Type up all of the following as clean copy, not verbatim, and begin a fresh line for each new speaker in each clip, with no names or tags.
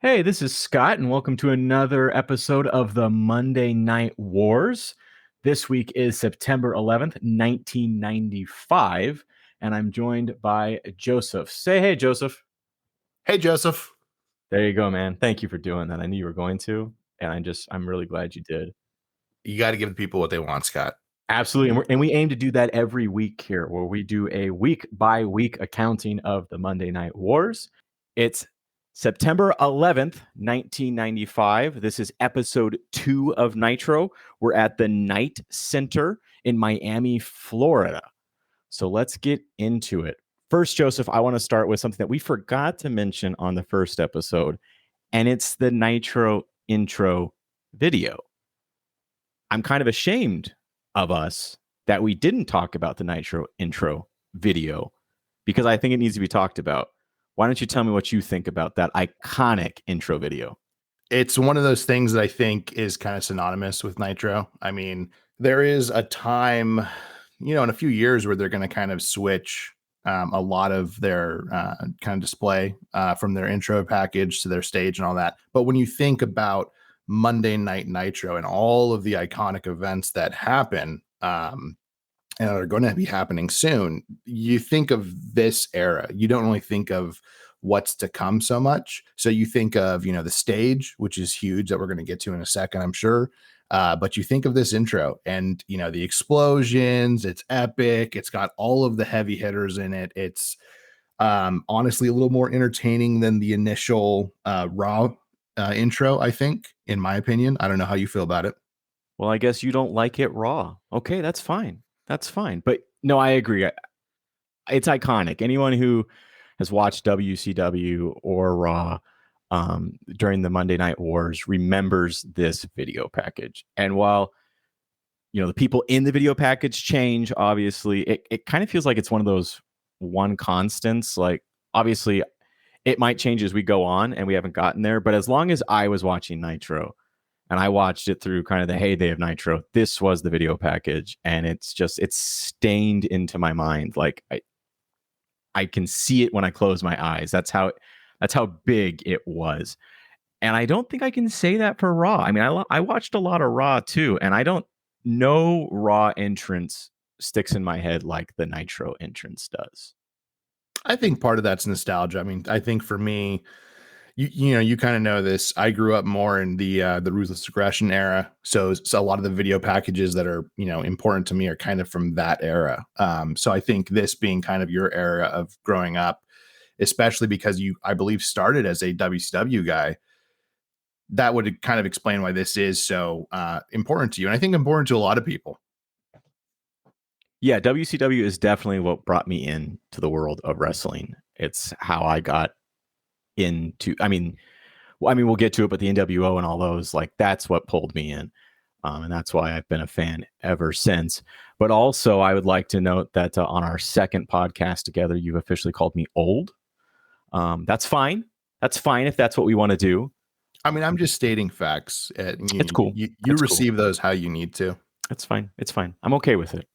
Hey, this is Scott, and welcome to another episode of the Monday Night Wars. This week is September 11th, 1995, and I'm joined by Joseph. Say hey, Joseph.
Hey, Joseph.
There you go, man. Thank you for doing that. I knew you were going to, and I'm really glad you did.
You got to give the people what they want, Scott.
Absolutely. And we aim to do that every week here, where we do a week by week accounting of the Monday Night Wars. It's September 11th, 1995. This is episode 2 of Nitro. We're at the Knight Center in Miami, Florida. So let's get into it. First, Joseph, I want to start with something that we forgot to mention on the first episode, and it's the Nitro intro video. I'm kind of ashamed of us that we didn't talk about the Nitro intro video because I think it needs to be talked about. Why don't you tell me what you think about that iconic intro video?
It's one of those things that I think is kind of synonymous with Nitro. I mean, there is a time, in a few years where they're going to kind of switch a lot of their kind of display from their intro package to their stage and all that. But when you think about Monday Night Nitro and all of the iconic events that happen and are going to be happening soon, you think of this era. You don't really think of what's to come so much. So you think of, the stage, which is huge that we're going to get to in a second, I'm sure. But you think of this intro and, the explosions, it's epic. It's got all of the heavy hitters in it. It's honestly a little more entertaining than the initial Raw intro, I think, in my opinion. I don't know how you feel about it.
Well, I guess you don't like it raw. Okay, that's fine. That's fine. But no, I agree. It's iconic. Anyone who has watched WCW or Raw during the Monday Night Wars remembers this video package. And while the people in the video package change, obviously, it kind of feels like it's one of those one constants. Like, obviously, it might change as we go on, and we haven't gotten there. But as long as I was watching Nitro, and I watched it through kind of the heyday of Nitro, this was the video package, and it's stained into my mind. Like I can see it when I close my eyes. That's how big it was. And I don't think I can say that for Raw. I mean, I watched a lot of Raw too, and I don't know Raw entrance sticks in my head like the Nitro entrance does.
I think part of that's nostalgia. I mean, I think for me, you kind of know this. I grew up more in the Ruthless Aggression era, so a lot of the video packages that are important to me are kind of from that era. So I think this being kind of your era of growing up, especially because you, I believe, started as a WCW guy, that would kind of explain why this is so important to you, and I think important to a lot of people.
Yeah, WCW is definitely what brought me into the world of wrestling. It's how I got into. We'll get to it, but the NWO and all those, like, that's what pulled me in, and that's why I've been a fan ever since. But also, I would like to note that on our second podcast together, you've officially called me old. That's fine. That's fine if that's what we want to do.
I mean, I'm just stating facts.
It's cool.
You
It's
receive
cool.
those how you need to.
It's fine. It's fine. I'm okay with it.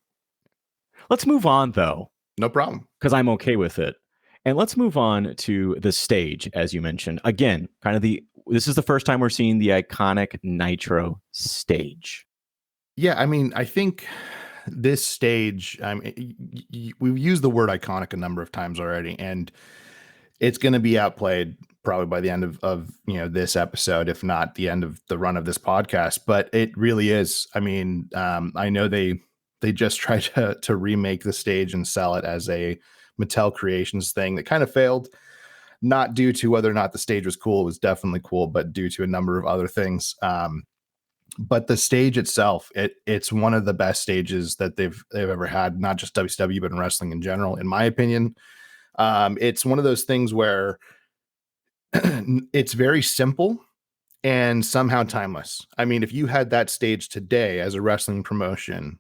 Let's move on, though.
No problem.
Because I'm okay with it. And let's move on to the stage, as you mentioned. Again, this is the first time we're seeing the iconic Nitro stage.
Yeah, I mean, I think this stage, we've used the word iconic a number of times already, and it's going to be outplayed probably by the end of this episode, if not the end of the run of this podcast. But it really is. I mean, I know they just tried to remake the stage and sell it as a Mattel Creations thing that kind of failed, not due to whether or not the stage was cool. It was definitely cool, but due to a number of other things. But the stage itself, it's one of the best stages that they've ever had, not just WCW, but in wrestling in general, in my opinion. It's one of those things where it's very simple and somehow timeless. I mean, if you had that stage today as a wrestling promotion,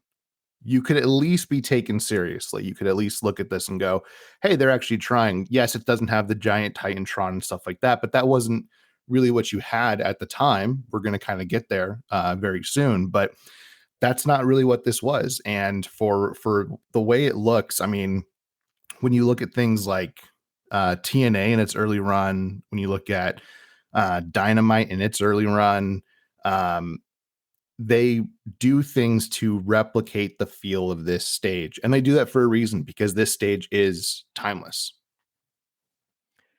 you could at least be taken seriously. You could at least look at this and go, hey, they're actually trying. Yes, it doesn't have the giant Titantron and stuff like that, but that wasn't really what you had at the time. We're going to kind of get there very soon, but that's not really what this was. And for the way it looks, I mean, when you look at things like TNA in its early run, when you look at Dynamite in its early run. They do things to replicate the feel of this stage. And they do that for a reason, because this stage is timeless.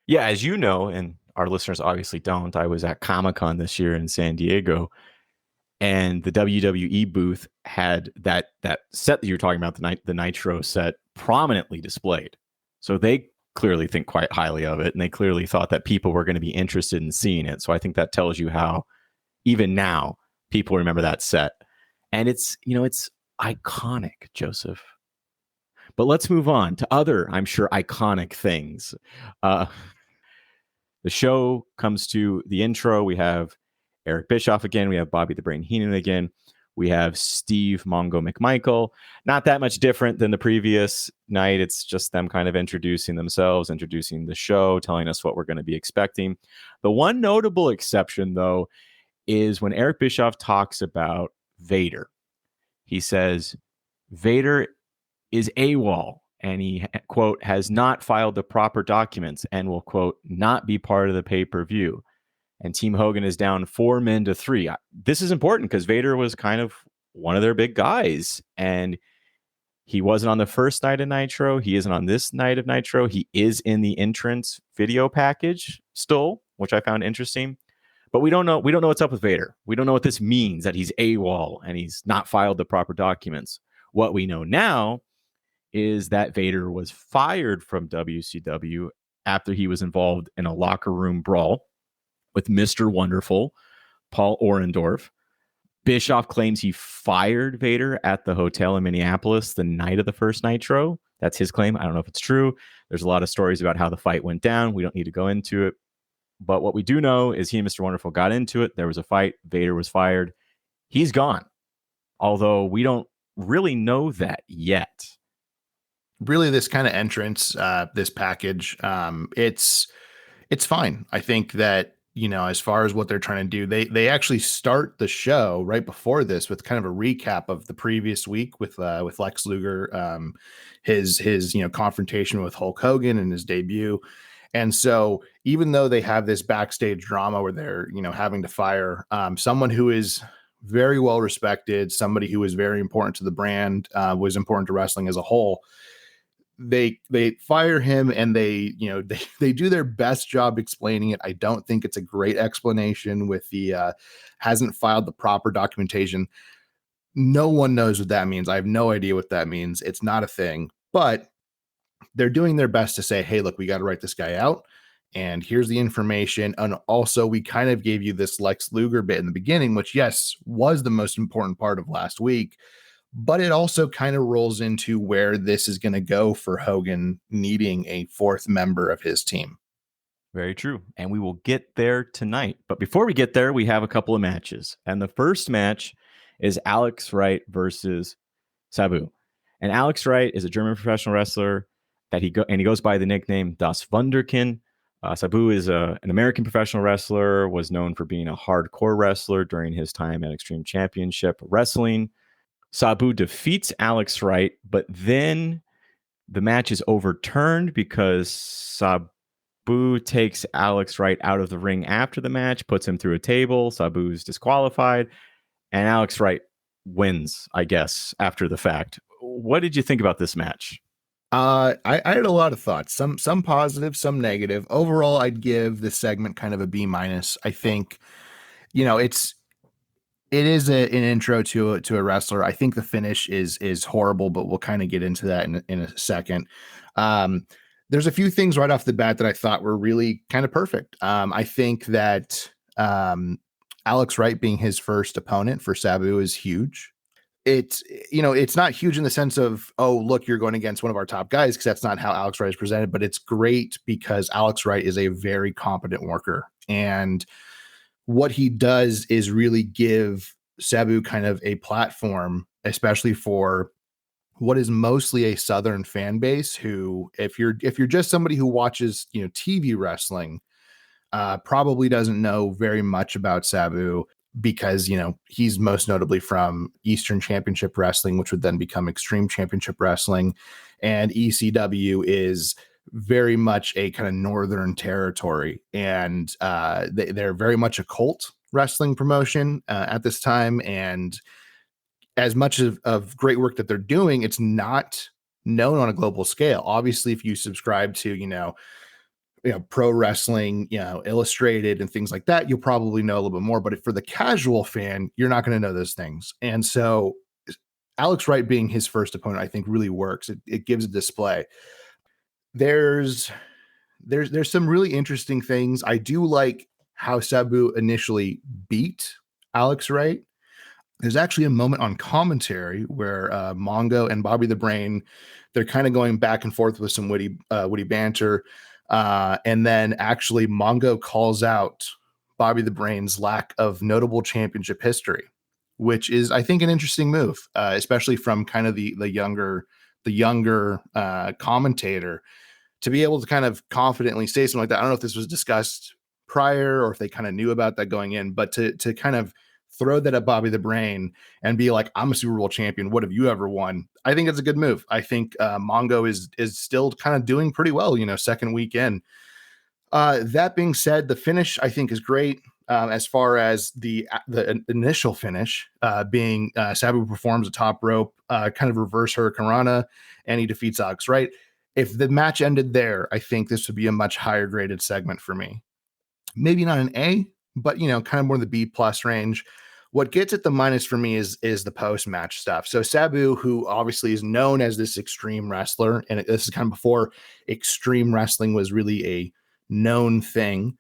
Yeah, as you know, and our listeners obviously don't, I was at Comic-Con this year in San Diego, and the WWE booth had that set that you're talking about, the Nitro set, prominently displayed. So they clearly think quite highly of it, and they clearly thought that people were going to be interested in seeing it. So I think that tells you how, even now, people remember that set. And it's iconic, Joseph. But let's move on to other, I'm sure, iconic things. The show comes to the intro. We have Eric Bischoff again. We have Bobby the Brain Heenan again. We have Steve Mongo McMichael. Not that much different than the previous night. It's just them kind of introducing themselves, introducing the show, telling us what we're going to be expecting. The one notable exception, though, is when Eric Bischoff talks about Vader. He says, Vader is AWOL, and he, quote, has not filed the proper documents and will, quote, not be part of the pay-per-view. And Team Hogan is down 4 men to 3. This is important because Vader was kind of one of their big guys, and he wasn't on the first night of Nitro. He isn't on this night of Nitro. He is in the entrance video package still, which I found interesting. But we don't know what's up with Vader. We don't know what this means, that he's AWOL and he's not filed the proper documents. What we know now is that Vader was fired from WCW after he was involved in a locker room brawl with Mr. Wonderful, Paul Orndorff. Bischoff claims he fired Vader at the hotel in Minneapolis the night of the first Nitro. That's his claim. I don't know if it's true. There's a lot of stories about how the fight went down. We don't need to go into it. But what we do know is he and Mr. Wonderful got into it. There was a fight. Vader was fired. He's gone. Although we don't really know that yet.
Really, this kind of entrance, this package, it's fine. I think that, as far as what they're trying to do, they actually start the show right before this with kind of a recap of the previous week with Lex Luger, his confrontation with Hulk Hogan and his debut. And so even though they have this backstage drama where they're, having to fire someone who is very well respected, somebody who is very important to the brand, was important to wrestling as a whole, they fire him, and they do their best job explaining it. I don't think it's a great explanation with the hasn't filed the proper documentation. No one knows what that means. I have no idea what that means. It's not a thing, but they're doing their best to say, hey, look, we got to write this guy out, and here's the information. And also, we kind of gave you this Lex Luger bit in the beginning, which, yes, was the most important part of last week, but it also kind of rolls into where this is going to go for Hogan needing a fourth member of his team.
Very true. And we will get there tonight. But before we get there, we have a couple of matches. And the first match is Alex Wright versus Sabu. And Alex Wright is a German professional wrestler that he goes by the nickname Das Wunderkind. Sabu is an American professional wrestler, was known for being a hardcore wrestler during his time at Extreme Championship Wrestling. Sabu defeats Alex Wright, but then the match is overturned because Sabu takes Alex Wright out of the ring after the match, puts him through a table. Sabu's disqualified, and Alex Wright wins, I guess, after the fact. What did you think about this match?
I had a lot of thoughts, some positive, some negative. Overall, I'd give this segment kind of a B-. I think, it is an intro to a wrestler. I think the finish is horrible, but we'll kind of get into that in a second. There's a few things right off the bat that I thought were really kind of perfect. I think that Alex Wright being his first opponent for Sabu is huge. It's not huge in the sense of, oh, look, you're going against one of our top guys, because that's not how Alex Wright is presented, but it's great because Alex Wright is a very competent worker. And what he does is really give Sabu kind of a platform, especially for what is mostly a Southern fan base who, if you're just somebody who watches, TV wrestling, probably doesn't know very much about Sabu, because, he's most notably from Eastern Championship Wrestling, which would then become Extreme Championship Wrestling. And ECW is very much a kind of northern territory, and they're very much a cult wrestling promotion at this time. And as much of great work that they're doing, it's not known on a global scale. Obviously, if you subscribe to, pro wrestling, illustrated and things like that, you'll probably know a little bit more. But for the casual fan, you're not going to know those things. And so Alex Wright being his first opponent, I think really works. It gives a display. There's some really interesting things. I do like how Sabu initially beat Alex Wright. There's actually a moment on commentary where Mongo and Bobby the Brain, they're kind of going back and forth with some witty banter. And then actually Mongo calls out Bobby the Brain's lack of notable championship history, which is, I think, an interesting move, especially from kind of the younger commentator, to be able to kind of confidently say something like that. I don't know if this was discussed prior or if they kind of knew about that going in, but to kind of throw that at Bobby the Brain and be like, I'm a Super Bowl champion. What have you ever won? I think it's a good move. I think Mongo is still kind of doing pretty well, second weekend. That being said, the finish I think is great. As far as the initial finish being Sabu performs a top rope, kind of reverse Hurricanrana, and he defeats Alex Wright. If the match ended there, I think this would be a much higher graded segment for me. Maybe not an A, but kind of more the B plus range. What gets at the minus for me is the post match stuff. So Sabu, who obviously is known as this extreme wrestler, and this is kind of before extreme wrestling was really a known thing.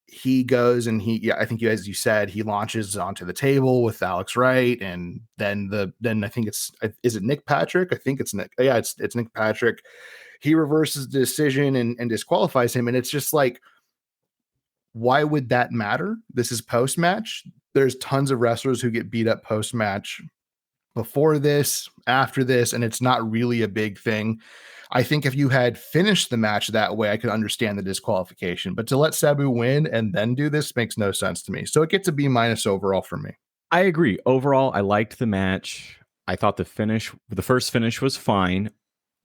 He goes and I think as you said, he launches onto the table with Alex Wright, and then I think is it Nick Patrick? I think it's Nick. Yeah, it's Nick Patrick. He reverses the decision and disqualifies him, and it's just like, why would that matter? This is post match. There's tons of wrestlers who get beat up post match before this, after this, and it's not really a big thing. I think if you had finished the match that way, I could understand the disqualification, but to let Sabu win and then do this makes no sense to me. So it gets a B minus overall for me.
I agree. Overall, I liked the match. I thought the first finish was fine.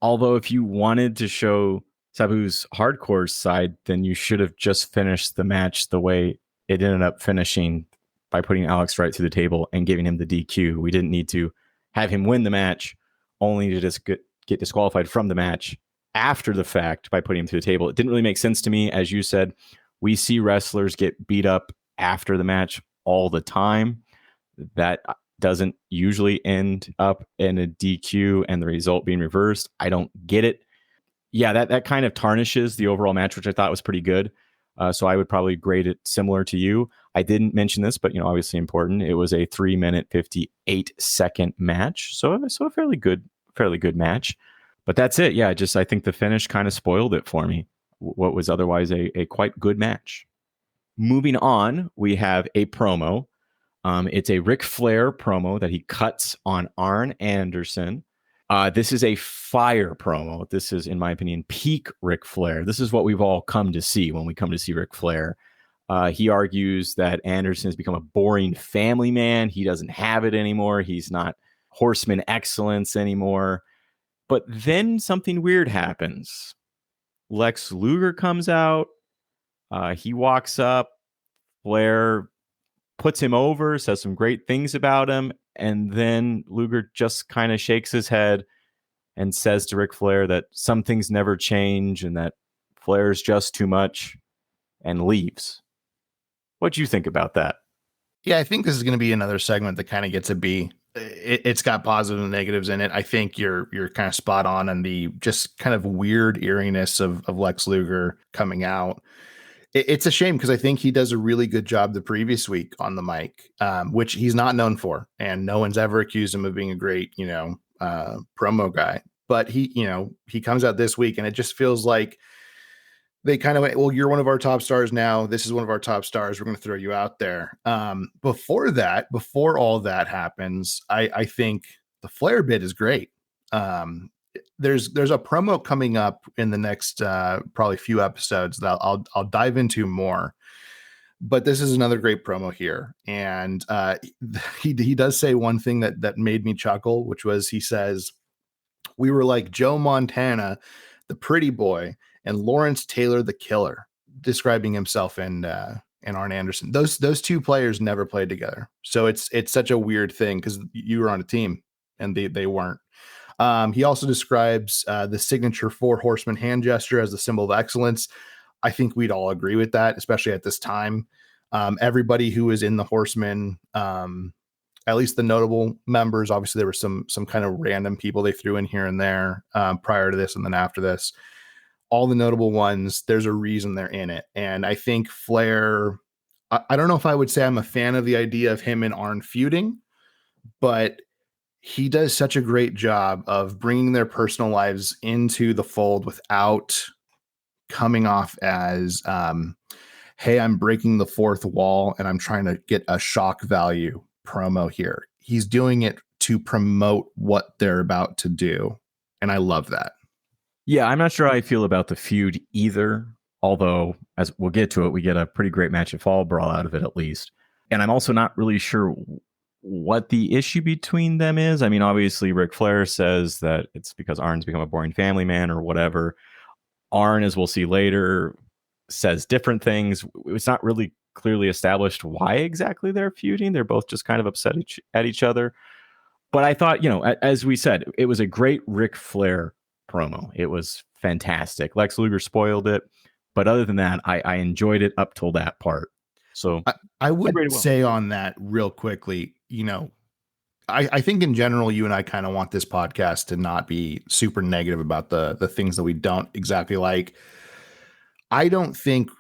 Although if you wanted to show Sabu's hardcore side, then you should have just finished the match the way it ended up finishing, by putting Alex Wright through the table and giving him the DQ. We didn't need to have him win the match only to just get disqualified from the match after the fact by putting him through the table. It didn't really make sense to me. As you said, we see wrestlers get beat up after the match all the time. That doesn't usually end up in a DQ and the result being reversed. I don't get it. Yeah, that kind of tarnishes the overall match, which I thought was pretty good. So I would probably grade it similar to you. I didn't mention this, but obviously important. It was a 3-minute 58-second match, so a fairly good match. But that's it. Yeah, I think the finish kind of spoiled it for me. What was otherwise a quite good match. Moving on, we have a promo. It's a Ric Flair promo that he cuts on Arn Anderson. This is a fire promo. This is, in my opinion, peak Ric Flair. This is what we've all come to see when we come to see Ric Flair. He argues that Anderson has become a boring family man. He doesn't have it anymore. He's not Horseman excellence anymore. But then something weird happens. Lex Luger comes out. He walks up. Flair puts him over, says some great things about him, and then Luger just kind of shakes his head and says to Ric Flair that some things never change and that Flair's just too much, and leaves. What do you think about that?
Yeah, I think this is going to be another segment that kind of gets a B. It's got positives and negatives in it. I think you're kind of spot on the just kind of weird eeriness of Lex Luger coming out. It's a shame because I think he does a really good job the previous week on the mic, which he's not known for. And no one's ever accused him of being a great, promo guy. But he comes out this week and it just feels like they kind of went, well, you're one of our top stars now. This is one of our top stars. We're going to throw you out there. Before all that happens, I think the Flair bit is great. There's a promo coming up in the next probably few episodes that I'll dive into more. But this is another great promo here, and he does say one thing that made me chuckle, which was he says, "We were like Joe Montana, the pretty boy, and Lawrence Taylor the Killer, describing himself and Arn Anderson. Those two players never played together. So it's such a weird thing because you were on a team and they weren't. He also describes the signature four horseman hand gesture as the symbol of excellence. I think we'd all agree with that, especially at this time. Everybody who was in the Horsemen, at least the notable members, obviously there were some kind of random people they threw in here and there prior to this and then after this. All the notable ones, there's a reason they're in it. And I think Flair, I don't know if I would say I'm a fan of the idea of him and Arn feuding, but he does such a great job of bringing their personal lives into the fold without coming off as, hey, I'm breaking the fourth wall and I'm trying to get a shock value promo here. He's doing it to promote what they're about to do. And I love that.
Yeah, I'm not sure how I feel about the feud either. Although, as we'll get to it, we get a pretty great match at Fall Brawl out of it, at least. And I'm also not really sure what the issue between them is. I mean, obviously, Ric Flair says that it's because Arn's become a boring family man or whatever. Arn, as we'll see later, says different things. It's not really clearly established why exactly they're feuding. They're both just kind of upset at each other. But I thought, as we said, it was a great Ric Flair promo. It was fantastic. Lex Luger spoiled it. But other than that, I enjoyed it up till that part. So
I would say on that real quickly, I think in general, you and I kind of want this podcast to not be super negative about the things that we don't exactly like. I don't think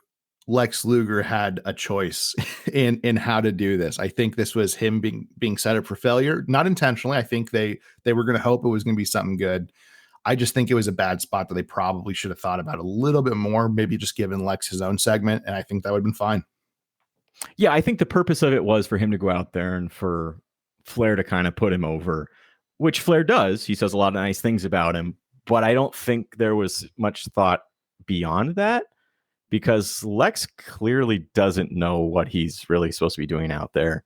Lex Luger had a choice in how to do this. I think this was him being set up for failure, not intentionally. I think they were going to hope it was going to be something good. I just think it was a bad spot that they probably should have thought about a little bit more, maybe just given Lex his own segment. And I think that would have been fine.
Yeah, I think the purpose of it was for him to go out there and for Flair to kind of put him over, which Flair does. He says a lot of nice things about him, but I don't think there was much thought beyond that because Lex clearly doesn't know what he's really supposed to be doing out there.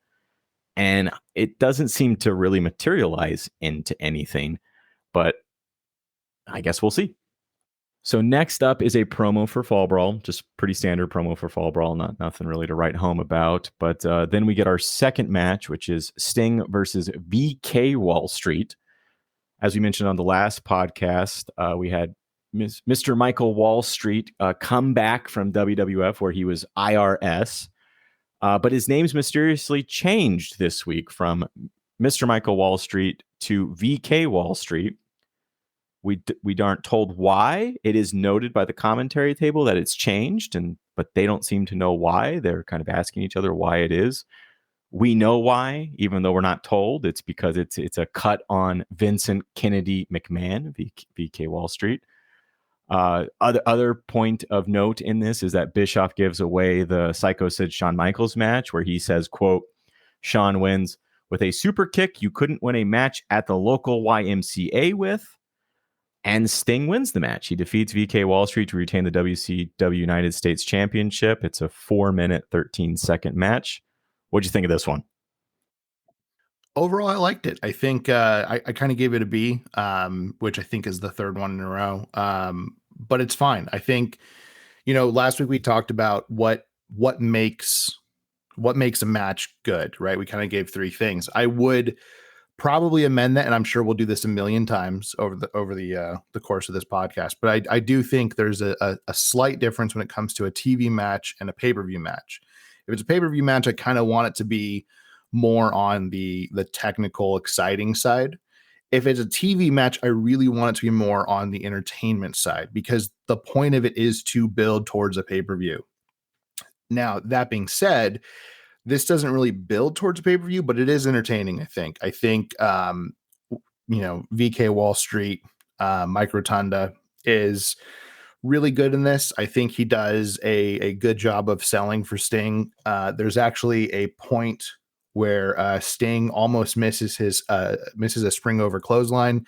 And it doesn't seem to really materialize into anything, but I guess we'll see. So next up is a promo for Fall Brawl, just pretty standard promo for Fall Brawl, nothing really to write home about. But then we get our second match, which is Sting versus VK Wall Street. As we mentioned on the last podcast, we had Mr. Michael Wall Street come back from WWF where he was IRS. But his name's mysteriously changed this week from Mr. Michael Wall Street to VK Wall Street. We aren't told why. It is noted by the commentary table that it's changed, but they don't seem to know why. They're kind of asking each other why it is. We know why, even though we're not told. It's because it's a cut on Vincent Kennedy McMahon, VK Wall Street. Other point of note in this is that Bischoff gives away the Psycho Sid Shawn Michaels match where he says, quote, Shawn wins with a super kick you couldn't win a match at the local YMCA with. And Sting wins the match. He defeats VK Wall Street to retain the WCW United States Championship. It's a 4-minute, 13-second match. What'd you think of this one?
Overall, I liked it. I think I kind of gave it a B, which I think is the third one in a row. But it's fine. I think, last week we talked about what makes a match good, right? We kind of gave three things. I would probably amend that, and I'm sure we'll do this a million times over the course of this podcast. But I do think there's a slight difference when it comes to a TV match and a pay-per-view match. If it's a pay-per-view match, I kind of want it to be more on the technical, exciting side. If it's a TV match, I really want it to be more on the entertainment side because the point of it is to build towards a pay-per-view. Now, that being said, this doesn't really build towards a pay-per-view, but it is entertaining, I think. I think, VK Wall Street, Mike Rotunda is really good in this. I think he does a good job of selling for Sting. There's actually a point where Sting almost misses a spring over clothesline,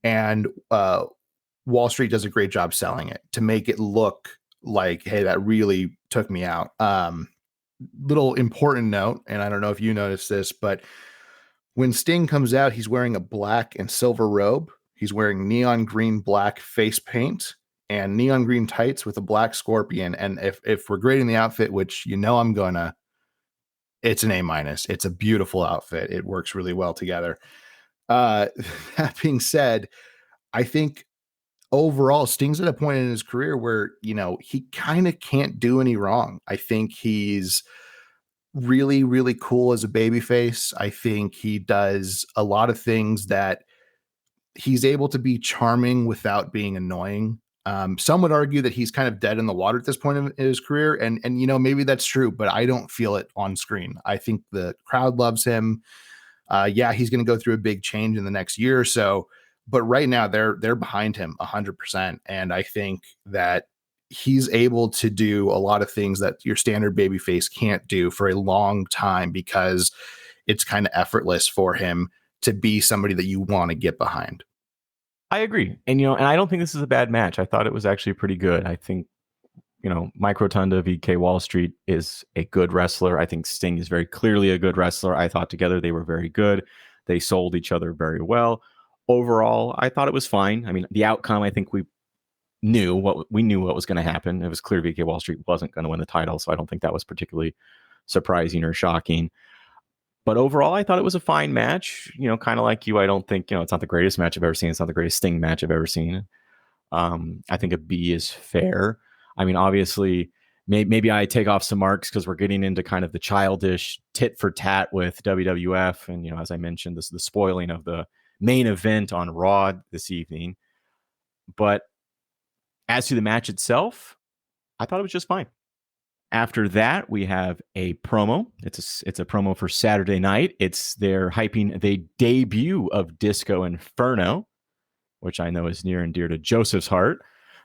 and Wall Street does a great job selling it to make it look like, hey, that really took me out. Little important note, and I don't know if you noticed this, but when Sting comes out, he's wearing a black and silver robe. He's wearing neon green black face paint, and neon green tights with a black scorpion. And if we're grading the outfit, which I'm gonna, it's an A-. It's a beautiful outfit. It works really well together. That being said, I think overall Sting's at a point in his career where, he kind of can't do any wrong. I think he's really, really cool as a babyface. I think he does a lot of things that he's able to be charming without being annoying. Some would argue that he's kind of dead in the water at this point in his career. And maybe that's true, but I don't feel it on screen. I think the crowd loves him. Yeah, he's going to go through a big change in the next year or so, but right now they're behind him 100%. And I think that he's able to do a lot of things that your standard babyface can't do for a long time, because it's kind of effortless for him to be somebody that you want to get behind.
I agree. And, and I don't think this is a bad match. I thought it was actually pretty good. I think, Mike Rotunda VK Wall Street is a good wrestler. I think Sting is very clearly a good wrestler. I thought together they were very good. They sold each other very well. Overall, I thought it was fine. I mean, the outcome, I think we knew what was going to happen. It was clear VK Wall Street wasn't going to win the title, so I don't think that was particularly surprising or shocking. But overall, I thought it was a fine match. Kind of like you, I don't think, it's not the greatest match I've ever seen. It's not the greatest Sting match I've ever seen. I think a B is fair. I mean, obviously, maybe I take off some marks because we're getting into kind of the childish tit for tat with WWF. And, as I mentioned, this is the spoiling of the main event on Raw this evening. But as to the match itself, I thought it was just fine. After that, we have a promo. It's a promo for Saturday night. They're hyping the debut of Disco Inferno, which I know is near and dear to Joseph's heart.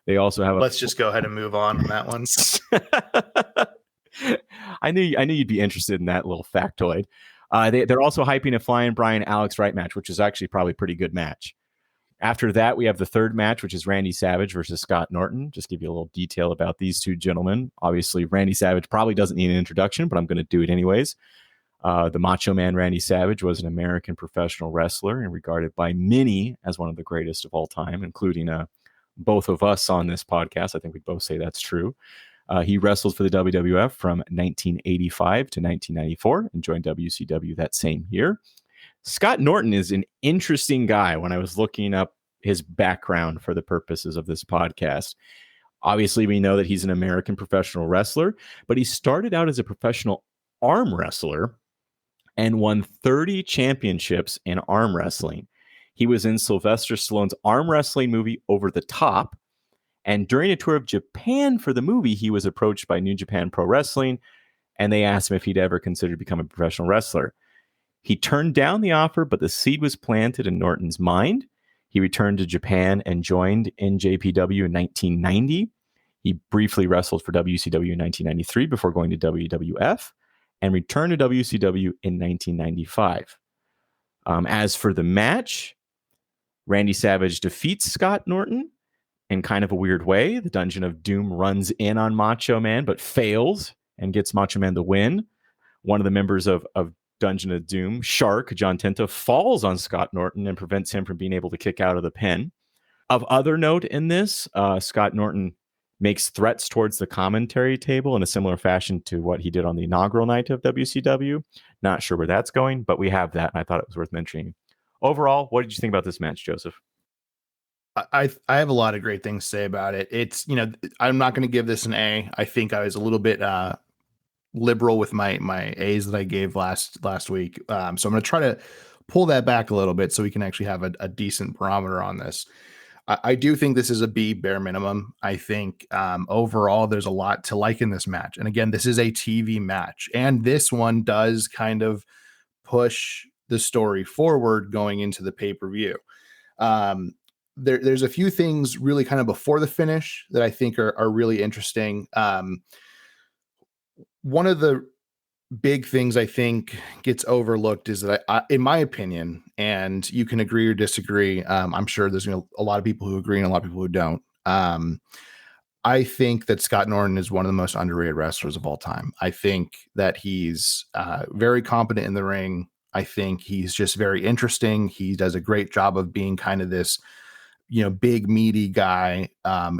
They also have
Let's just go ahead and move on that one.
I knew you'd be interested in that little factoid. They're also hyping a Flying Brian Alex Wright match, which is actually probably a pretty good match. After that, we have the third match, which is Randy Savage versus Scott Norton. Just give you a little detail about these two gentlemen. Obviously, Randy Savage probably doesn't need an introduction, but I'm going to do it anyways. The Macho Man Randy Savage was an American professional wrestler and regarded by many as one of the greatest of all time, including both of us on this podcast. I think we both say that's true. He wrestled for the WWF from 1985 to 1994 and joined WCW that same year. Scott Norton is an interesting guy when I was looking up his background for the purposes of this podcast. Obviously, we know that he's an American professional wrestler, but he started out as a professional arm wrestler and won 30 championships in arm wrestling. He was in Sylvester Stallone's arm wrestling movie Over the Top. And during a tour of Japan for the movie, he was approached by New Japan Pro Wrestling, and they asked him if he'd ever considered becoming a professional wrestler. He turned down the offer, but the seed was planted in Norton's mind. He returned to Japan and joined NJPW in 1990. He briefly wrestled for WCW in 1993 before going to WWF and returned to WCW in 1995. As for the match, Randy Savage defeats Scott Norton in kind of a weird way. The Dungeon of Doom runs in on Macho Man, but fails and gets Macho Man the win. One of the members of Dungeon of Doom, Shark, John Tenta, falls on Scott Norton and prevents him from being able to kick out of the pin. Of other note in this, Scott Norton makes threats towards the commentary table in a similar fashion to what he did on the inaugural night of WCW. Not sure where that's going, but we have that, and I thought it was worth mentioning. Overall, what did you think about this match, Joseph?
I have a lot of great things to say about it. It's, I'm not going to give this an A. I think I was a little bit liberal with my A's that I gave last week. So I'm going to try to pull that back a little bit so we can actually have a decent barometer on this. I do think this is a B bare minimum. I think overall there's a lot to like in this match. And again, this is a TV match, and this one does kind of push the story forward going into the pay-per-view. There's a few things really kind of before the finish that I think are really interesting. One of the big things I think gets overlooked is that in my opinion, and you can agree or disagree, I'm sure there's a lot of people who agree and a lot of people who don't. I think that Scott Norton is one of the most underrated wrestlers of all time. I think that he's very competent in the ring. I think he's just very interesting. He does a great job of being kind of this big meaty guy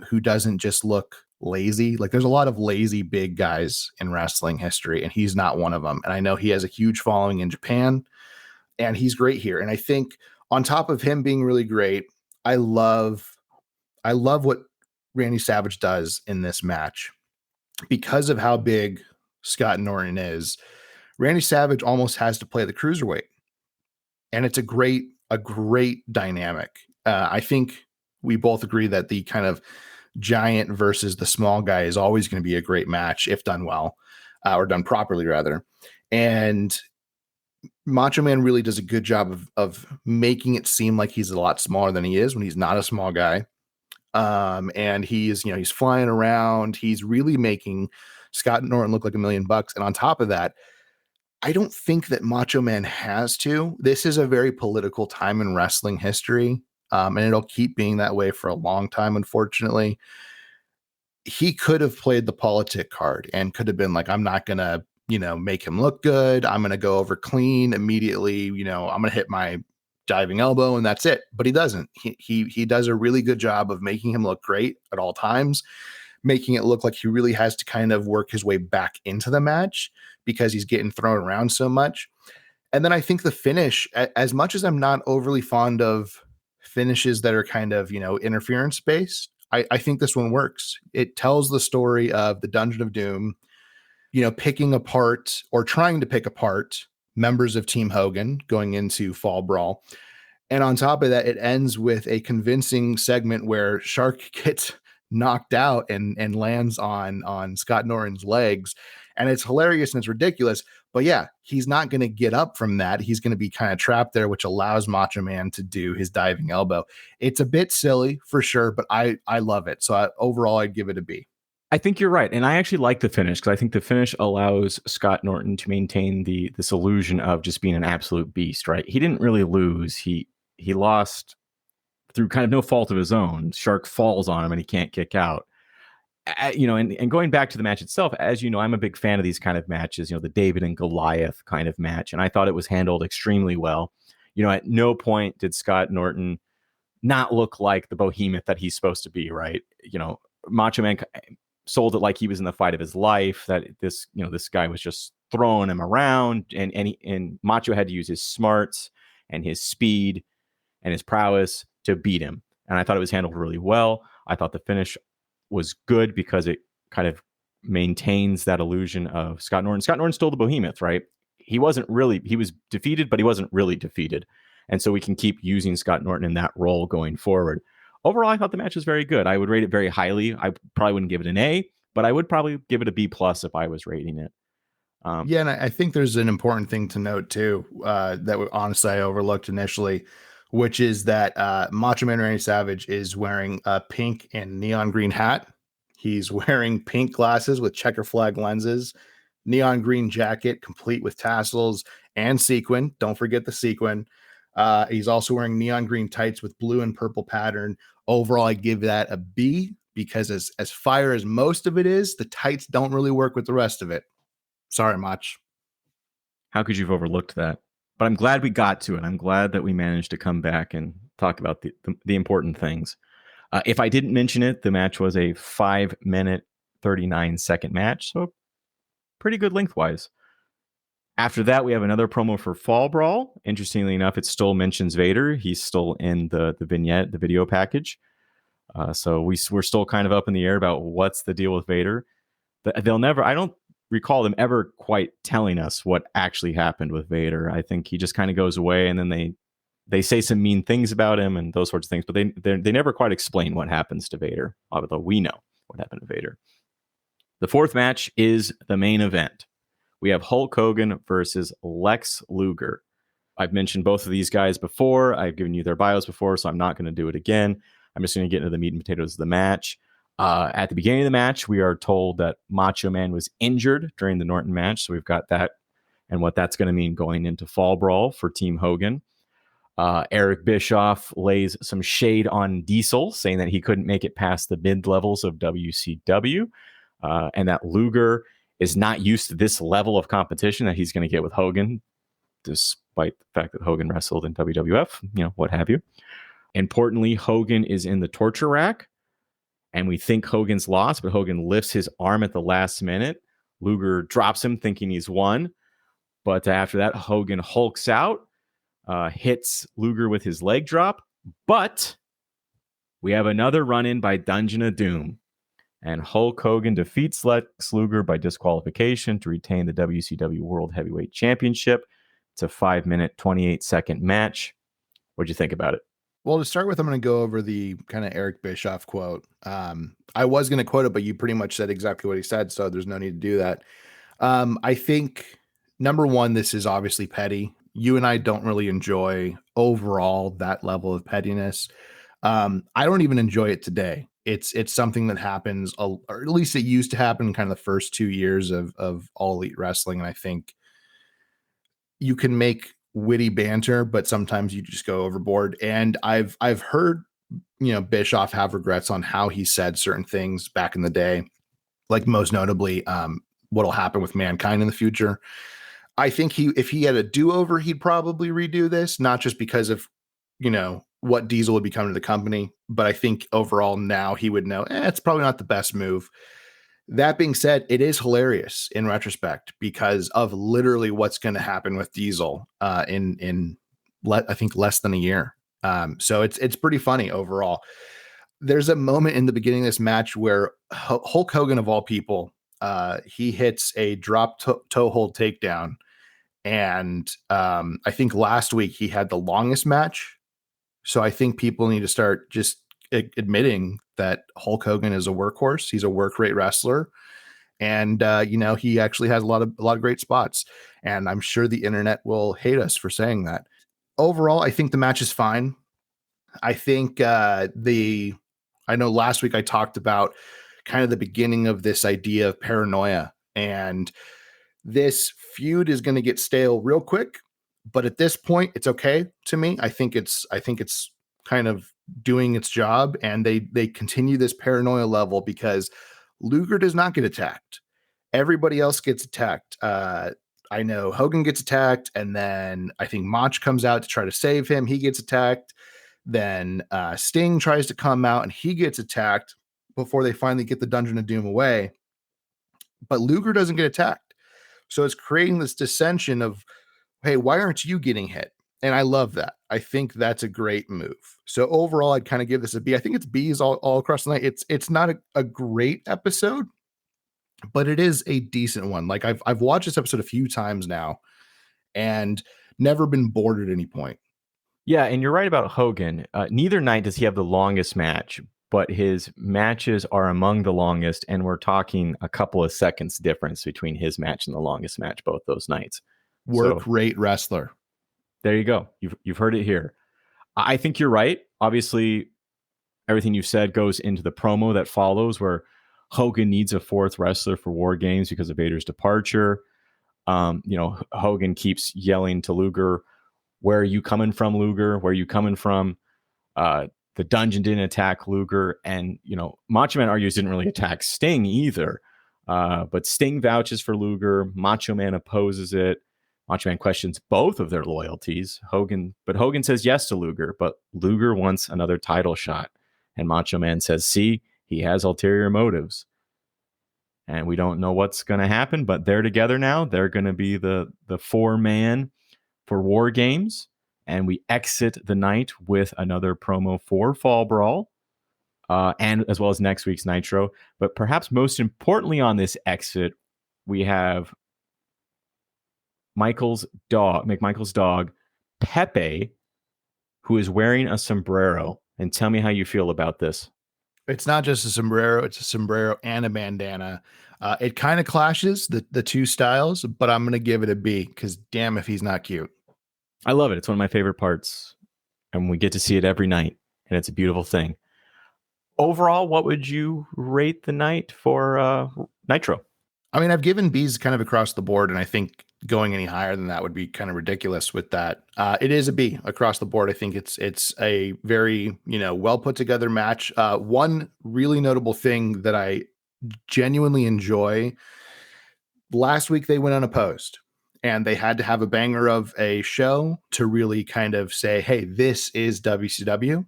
who doesn't just look lazy. Like there's a lot of lazy big guys in wrestling history, and he's not one of them. And I know he has a huge following in Japan, and he's great here. And I think on top of him being really great, I love what Randy Savage does in this match because of how big Scott Norton is. Randy Savage almost has to play the cruiserweight, and it's a great dynamic. I think we both agree that the kind of giant versus the small guy is always going to be a great match if done well, or done properly rather. And Macho Man really does a good job of making it seem like he's a lot smaller than he is when he's not a small guy. And he's flying around. He's really making Scott Norton look like $1 million. And on top of that, I don't think that Macho Man has to. This is a very political time in wrestling history. And it'll keep being that way for a long time, unfortunately. He could have played the politic card and could have been like, I'm not going to, make him look good. I'm going to go over clean immediately. I'm going to hit my diving elbow and that's it. But he doesn't. He does a really good job of making him look great at all times, making it look like he really has to kind of work his way back into the match because he's getting thrown around so much. And then I think the finish, as much as I'm not overly fond of finishes that are kind of, interference based, I think this one works. It tells the story of the Dungeon of Doom, picking apart or trying to pick apart members of Team Hogan going into Fall Brawl. And on top of that, it ends with a convincing segment where Shark gets knocked out and lands on Scott Norton's legs. And it's hilarious and it's ridiculous. But yeah, he's not going to get up from that. He's going to be kind of trapped there, which allows Macho Man to do his diving elbow. It's a bit silly for sure, but I love it. So overall, I'd give it a B.
I think you're right. And I actually like the finish because I think the finish allows Scott Norton to maintain this illusion of just being an absolute beast, right? He didn't really lose. He lost through kind of no fault of his own. Shark falls on him and he can't kick out. And going back to the match itself, as you know, I'm a big fan of these kind of matches, the David and Goliath kind of match. And I thought it was handled extremely well. At no point did Scott Norton not look like the behemoth that he's supposed to be, right? Macho Man sold it like he was in the fight of his life, that this guy was just throwing him around, and Macho had to use his smarts and his speed and his prowess to beat him. And I thought it was handled really well. I thought the finish was good because it kind of maintains that illusion of Scott Norton. Scott Norton's still the behemoth, right? He was defeated, but he wasn't really defeated. And so we can keep using Scott Norton in that role going forward. Overall, I thought the match was very good. I would rate it very highly. I probably wouldn't give it an A, but I would probably give it a B+ if I was rating it.
Yeah, and I think there's an important thing to note too that honestly I overlooked initially, which is that Macho Man Randy Savage is wearing a pink and neon green hat. He's wearing pink glasses with checker flag lenses, neon green jacket complete with tassels and sequin. Don't forget the sequin. He's also wearing neon green tights with blue and purple pattern. Overall, I give that a B because as fire as most of it is, the tights don't really work with the rest of it. Sorry, Mach.
How could you have overlooked that? But I'm glad we got to it. I'm glad that we managed to come back and talk about the important things. If I didn't mention it, the match was a 5-minute, 39-second match. So pretty good lengthwise. After that, we have another promo for Fall Brawl. Interestingly enough, it still mentions Vader. He's still in the vignette, the video package. So we're still kind of up in the air about what's the deal with Vader. I don't recall them ever quite telling us what actually happened with Vader. I think he just kind of goes away and then they say some mean things about him and those sorts of things, but they never quite explain what happens to Vader, although we know what happened to Vader. The fourth match is the main event. We have Hulk Hogan versus Lex Luger. I've mentioned both of these guys before. I've given you their bios before, so I'm not going to do it again. I'm just going to get into the meat and potatoes of the match. At the beginning of the match, we are told that Macho Man was injured during the Norton match, so we've got that and what that's going to mean going into Fall Brawl for Team Hogan. Eric Bischoff lays some shade on Diesel, saying that he couldn't make it past the mid-levels of WCW, and that Luger is not used to this level of competition that he's going to get with Hogan, despite the fact that Hogan wrestled in WWF, what have you. Importantly, Hogan is in the torture rack, and we think Hogan's lost, but Hogan lifts his arm at the last minute. Luger drops him, thinking he's won. But after that, Hogan hulks out, hits Luger with his leg drop. But we have another run-in by Dungeon of Doom. And Hulk Hogan defeats Lex Luger by disqualification to retain the WCW World Heavyweight Championship. It's a 5-minute, 28-second match. What'd you think about it?
Well, to start with, I'm going to go over the kind of Eric Bischoff quote. I was going to quote it, but you pretty much said exactly what he said, so there's no need to do that. I think, number one, this is obviously petty. You and I don't really enjoy overall that level of pettiness. I don't even enjoy it today. It's something that happens, or at least it used to happen kind of the first 2 years of All Elite Wrestling, and I think you can make witty banter, but sometimes you just go overboard. And I've heard, Bischoff have regrets on how he said certain things back in the day, like most notably what'll happen with Mankind in the future. I think if he had a do-over, he'd probably redo this, not just because of what Diesel would become to the company, but I think overall now he would know it's probably not the best move. That being said, it is hilarious in retrospect because of literally what's going to happen with Diesel in I think less than a year. So it's pretty funny overall. There's a moment in the beginning of this match where Hulk Hogan, of all people, he hits a drop toe hold takedown. And I think last week he had the longest match. So I think people need to start just admitting that Hulk Hogan is a workhorse. He's a work rate wrestler. And, he actually has a lot of great spots. And I'm sure the internet will hate us for saying that. Overall, I think the match is fine. I think I know last week I talked about kind of the beginning of this idea of paranoia, and this feud is going to get stale real quick. But at this point, it's okay to me. I think it's kind of doing its job, and they continue this paranoia level because Luger does not get attacked. Everybody else gets attacked. I know Hogan gets attacked, and then I think Mach comes out to try to save him. He gets attacked. Then Sting tries to come out, and he gets attacked before they finally get the Dungeon of Doom away. But Luger doesn't get attacked. So it's creating this dissension of, hey, why aren't you getting hit? And I love that. I think that's a great move. So overall, I'd kind of give this a B. I think it's B's all across the night. It's not a great episode, but it is a decent one. Like I've watched this episode a few times now and never been bored at any point.
Yeah, and you're right about Hogan. Neither night does he have the longest match, but his matches are among the longest, and we're talking a couple of seconds difference between his match and the longest match both those nights.
Work rate wrestler.
There you go. You've heard it here. I think you're right. Obviously, everything you've said goes into the promo that follows, where Hogan needs a fourth wrestler for War Games because of Vader's departure. Hogan keeps yelling to Luger, "Where are you coming from, Luger? Where are you coming from?" The Dungeon didn't attack Luger, and Macho Man argues didn't really attack Sting either. But Sting vouches for Luger. Macho Man opposes it. Macho Man questions both of their loyalties. Hogan says yes to Luger, but Luger wants another title shot. And Macho Man says, see, he has ulterior motives. And we don't know what's going to happen, but they're together now. They're going to be the four-man for War Games. And we exit the night with another promo for Fall Brawl, and as well as next week's Nitro. But perhaps most importantly on this exit, we have McMichael's dog, Pepe, who is wearing a sombrero. And tell me how you feel about this.
It's not just a sombrero, it's a sombrero and a bandana. It kind of clashes the two styles, but I'm going to give it a B because damn if he's not cute.
I love it. It's one of my favorite parts. And we get to see it every night. And it's a beautiful thing. Overall, what would you rate the night for Nitro?
I mean, I've given B's kind of across the board, and I think going any higher than that would be kind of ridiculous with that. It is a B across the board. I think it's a very, well put together match. One really notable thing that I genuinely enjoy, last week they went unopposed, and they had to have a banger of a show to really kind of say, hey, this is WCW.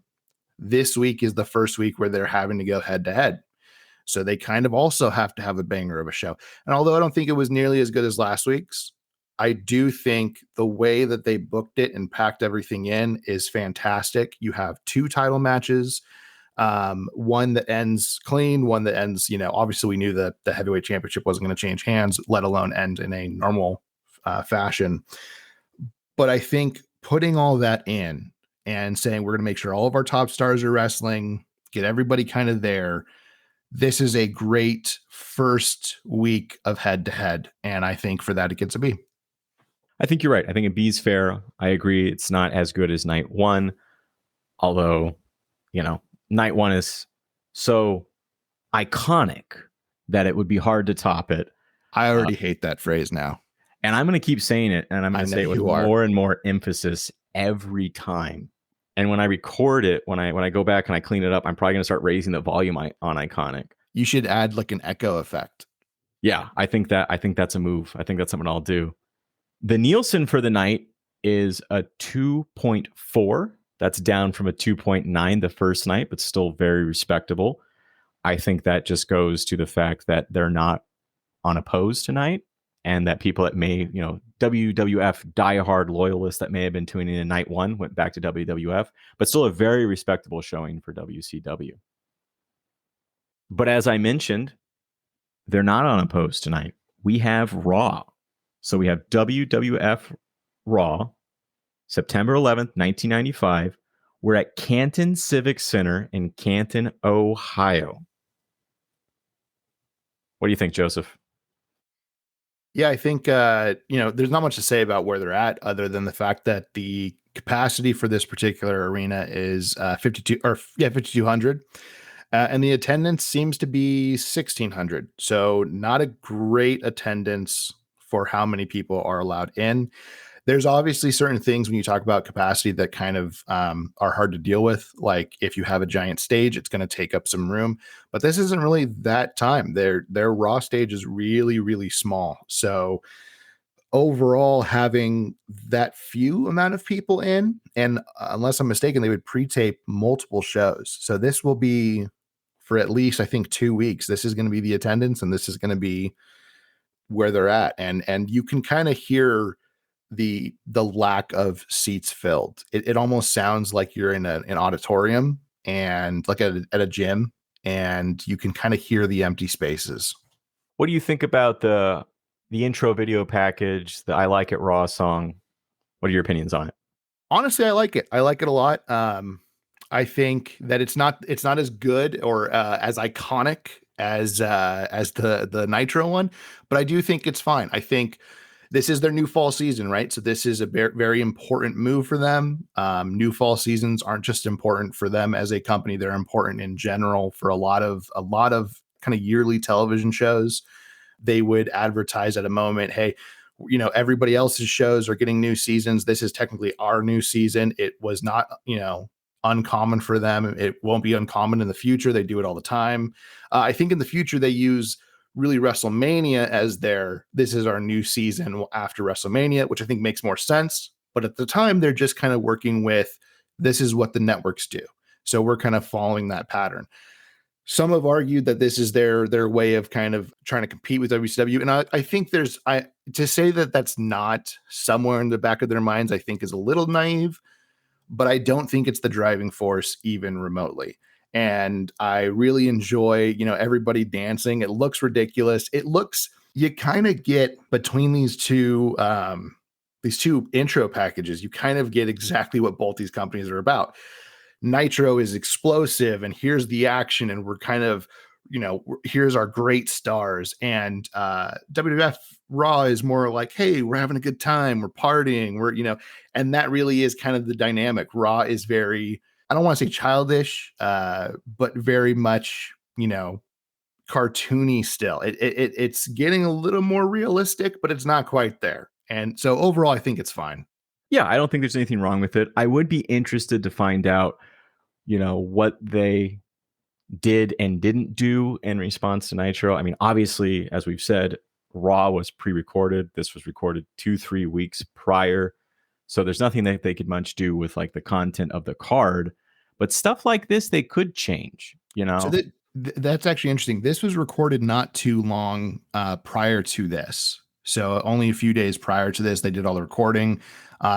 This week is the first week where they're having to go head to head. So they kind of also have to have a banger of a show. And although I don't think it was nearly as good as last week's, I do think the way that they booked it and packed everything in is fantastic. You have 2 title matches, one that ends clean, one that ends, obviously we knew that the heavyweight championship wasn't going to change hands, let alone end in a normal fashion. But I think putting all that in and saying we're going to make sure all of our top stars are wrestling, get everybody kind of there. This is a great first week of head to head. And I think for that, it gets a B.
I think you're right. I think a B is fair. I agree. It's not as good as night one, although, night one is so iconic that it would be hard to top it.
I already hate that phrase now.
And I'm going to keep saying it, and I'm going to say it with more and more emphasis every time. And when I record it, when I go back and I clean it up, I'm probably going to start raising the volume on iconic.
You should add like an echo effect.
Yeah, I think that's a move. I think that's something I'll do. The Nielsen for the night is a 2.4. That's down from a 2.9 the first night, but still very respectable. I think that just goes to the fact that they're not unopposed tonight, and that people that may, WWF diehard loyalists that may have been tuning in night one went back to WWF, but still a very respectable showing for WCW. But as I mentioned, they're not unopposed tonight. We have Raw. So we have WWF Raw, September 11th, 1995. We're at Canton Civic Center in Canton, Ohio. What do you think, Joseph?
Yeah, I think, there's not much to say about where they're at other than the fact that the capacity for this particular arena is 5,200. And the attendance seems to be 1,600. So not a great attendance for how many people are allowed in. There's obviously certain things when you talk about capacity that kind of are hard to deal with. Like if you have a giant stage, it's going to take up some room, but this isn't really that time. Their Raw stage is really, really small. So overall, having that few amount of people in, and unless I'm mistaken, they would pre-tape multiple shows. So this will be for at least, I think, 2 weeks. This is going to be the attendance, and this is going to be where they're at. And you can kind of hear the lack of seats filled. It almost sounds like you're in an auditorium and like at a gym, and you can kind of hear the empty spaces.
What do you think about the intro video package, the I Like It Raw song? What are your opinions on it?
Honestly, I like it. I like it a lot. I think that it's not as good or as iconic as the Nitro one, but I do think it's fine. I think this is their new fall season, right? So this is a very important move for them. New fall seasons aren't just important for them as a company; they're important in general for a lot of kind of yearly television shows. They would advertise at a moment, hey, everybody else's shows are getting new seasons. This is technically our new season. It was not, uncommon for them. It won't be uncommon in the future. They do it all the time. I think in the future they use really WrestleMania as this is our new season after WrestleMania, which I think makes more sense. But at the time, they're just kind of working with, this is what the networks do. So we're kind of following that pattern. Some have argued that this is their way of kind of trying to compete with WCW. And I think to say that that's not somewhere in the back of their minds, I think is a little naive, but I don't think it's the driving force even remotely. And I really enjoy, everybody dancing. It looks ridiculous. You kind of get between these two intro packages, you kind of get exactly what both these companies are about. Nitro is explosive, and here's the action, and we're kind of, here's our great stars. And WWF Raw is more like, hey, we're having a good time, we're partying, and that really is kind of the dynamic. Raw is very, I don't want to say childish, but very much, cartoony still. It's getting a little more realistic, but it's not quite there. And so overall, I think it's fine.
Yeah, I don't think there's anything wrong with it. I would be interested to find out, what they did and didn't do in response to Nitro. I mean, obviously, as we've said, Raw was pre-recorded. This was recorded 2-3 weeks prior. So there's nothing that they could much do with like the content of the card. But stuff like this, they could change, you know?
So that's actually interesting. This was recorded not too long prior to this. So only a few days prior to this, they did all the recording.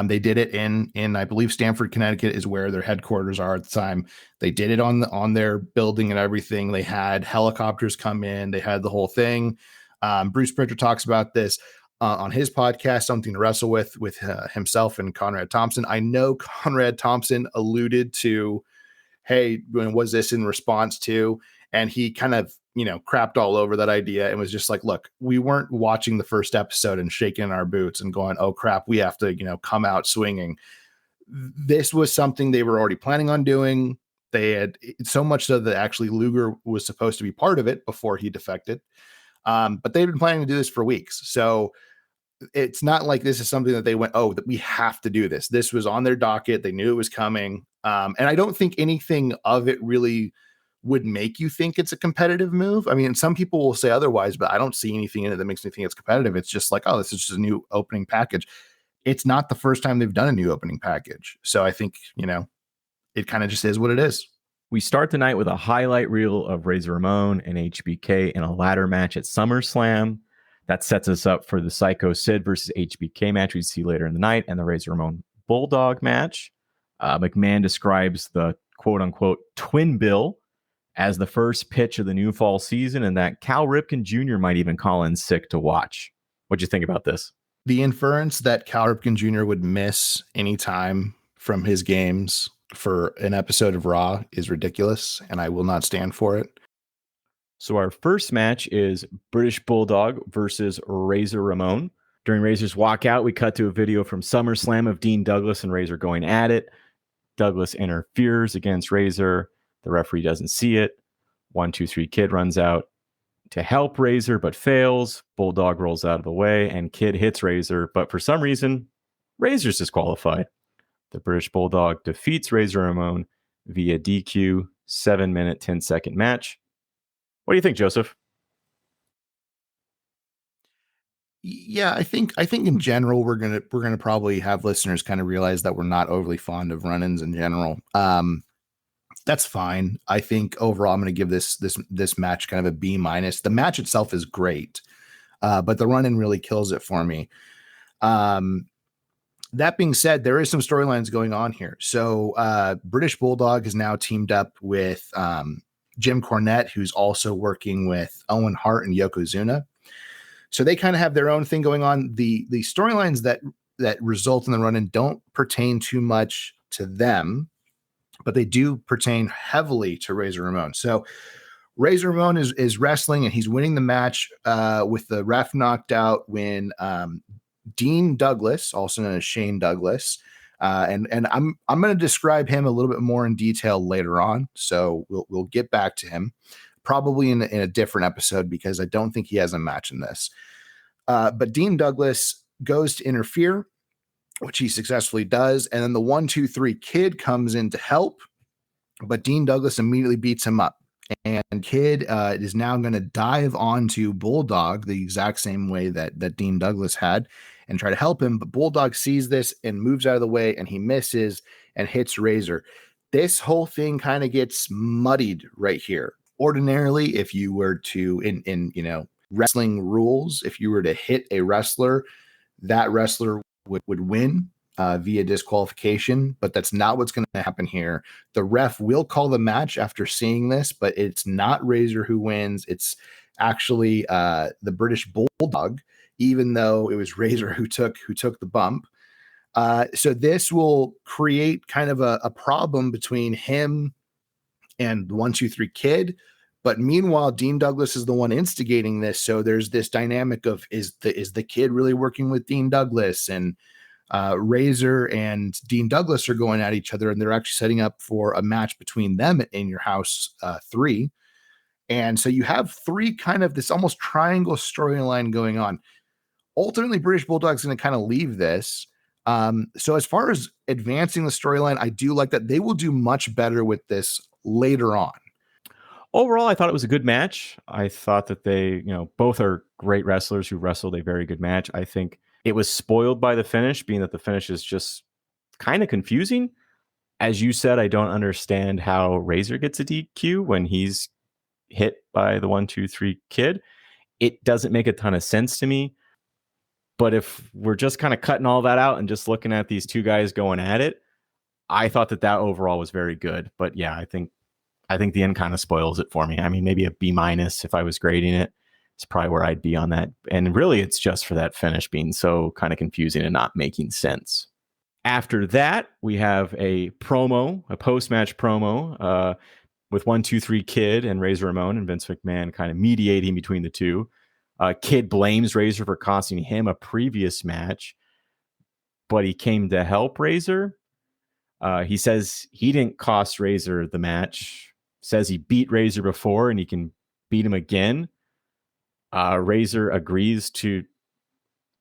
They did it in I believe Stamford, Connecticut is where their headquarters are at the time. They did it on their building and everything. They had helicopters come in. They had the whole thing. Bruce Pritchard talks about this on his podcast, Something to Wrestle with himself and Conrad Thompson. I know Conrad Thompson alluded to, hey, was this in response to? And he kind of, crapped all over that idea and was just like, look, we weren't watching the first episode and shaking our boots and going, oh crap, we have to, come out swinging. This was something they were already planning on doing. They had so much so that actually Luger was supposed to be part of it before he defected. But they've been planning to do this for weeks. So it's not like this is something that they went, oh, that we have to do this. This was on their docket. They knew it was coming. And I don't think anything of it really would make you think it's a competitive move. I mean, some people will say otherwise, but I don't see anything in it that makes me think it's competitive. It's just like, oh, this is just a new opening package. It's not the first time they've done a new opening package. So I think, it kind of just is what it is.
We start the night with a highlight reel of Razor Ramon and HBK in a ladder match at SummerSlam. That sets us up for the Psycho Sid versus HBK match we see later in the night and the Razor Ramon Bulldog match. McMahon describes the quote-unquote twin bill as the first pitch of the new fall season, and that Cal Ripken Jr. might even call in sick to watch. What'd you think about this?
The inference that Cal Ripken Jr. would miss any time from his games for an episode of Raw is ridiculous, and I will not stand for it.
So our first match is British Bulldog versus Razor Ramon. During Razor's walkout, we cut to a video from SummerSlam of Dean Douglas and Razor going at it. Douglas interferes against Razor. The referee doesn't see it. 1, 2, 3 Kid runs out to help Razor, but fails. Bulldog rolls out of the way, and Kid hits Razor, but for some reason, Razor's disqualified. The British Bulldog defeats Razor Ramon via DQ, 7-minute, 10-second match. What do you think, Joseph?
Yeah, I think in general we're gonna probably have listeners kind of realize that we're not overly fond of run-ins in general. That's fine. I think overall I'm going to give this match kind of a B-. The match itself is great, but the run-in really kills it for me. That being said, there is some storylines going on here. So British Bulldog is now teamed up with Jim Cornette, who's also working with Owen Hart and Yokozuna. So they kind of have their own thing going on. The storylines that result in the run-in don't pertain too much to them, but they do pertain heavily to Razor Ramon. So Razor Ramon is wrestling and he's winning the match with the ref knocked out when Dean Douglas, also known as Shane Douglas, and I'm going to describe him a little bit more in detail later on. So we'll get back to him probably in a different episode because I don't think he has a match in this. But Dean Douglas goes to interfere, which he successfully does. And then the 1, 2, 3 Kid comes in to help, but Dean Douglas immediately beats him up. And Kid is now going to dive onto Bulldog the exact same way that Dean Douglas had and try to help him. But Bulldog sees this and moves out of the way and he misses and hits Razor. This whole thing kind of gets muddied right here. Ordinarily, if you were to, in wrestling rules, if you were to hit a wrestler, that wrestler would win via disqualification, but that's not what's going to happen here. The ref will call the match after seeing this, but it's not Razor who wins. It's actually the British Bulldog, even though it was Razor who took the bump. So this will create kind of a problem between him and the 1, 2, 3 Kid. But meanwhile, Dean Douglas is the one instigating this. So there's this dynamic of is the Kid really working with Dean Douglas? And Razor and Dean Douglas are going at each other, and they're actually setting up for a match between them in Your House 3. And so you have 3 kind of this almost triangle storyline going on. Ultimately, British Bulldog's going to kind of leave this. So as far as advancing the storyline, I do like that they will do much better with this later on.
Overall, I thought it was a good match. I thought that they, both are great wrestlers who wrestled a very good match. I think it was spoiled by the finish, being that the finish is just kind of confusing. As you said, I don't understand how Razor gets a DQ when he's hit by the 1-2-3 Kid. It doesn't make a ton of sense to me. But if we're just kind of cutting all that out and just looking at these two guys going at it, I thought that overall was very good. But yeah, I think the end kind of spoils it for me. I mean, maybe a B- if I was grading it. It's probably where I'd be on that. And really, it's just for that finish being so kind of confusing and not making sense. After that, we have a promo, a post-match promo with 1-2-3 Kid and Razor Ramon and Vince McMahon kind of mediating between the two. Kid blames Razor for costing him a previous match, but he came to help Razor. He says he didn't cost Razor the match. Says he beat Razor before and he can beat him again. Razor agrees to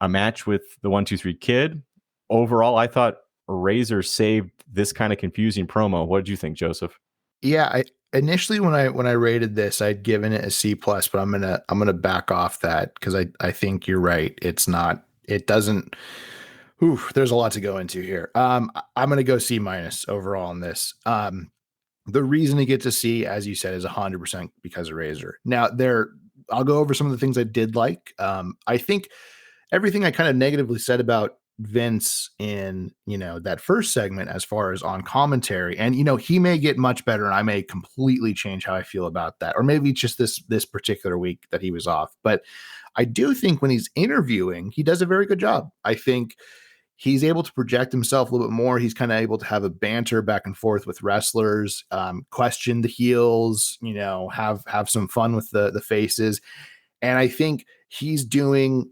a match with the 1-2-3 Kid. Overall, I thought Razor saved this kind of confusing promo. What did you think, Joseph?
Yeah, initially when I rated this, I'd given it a C plus, but I'm gonna back off that because I think you're right. It doesn't. There's a lot to go into here. I'm gonna go C minus overall on this. The reason it gets a C, as you said, is 100% because of Razor. Now I'll go over some of the things I did like. I think everything I kind of negatively said about Vince in, that first segment as far as on commentary, and he may get much better and I may completely change how I feel about that, or maybe just this particular week that he was off. But I do think when he's interviewing, he does a very good job. I think he's able to project himself a little bit more. He's kind of able to have a banter back and forth with wrestlers, question the heels, have some fun with the faces. And I think he's doing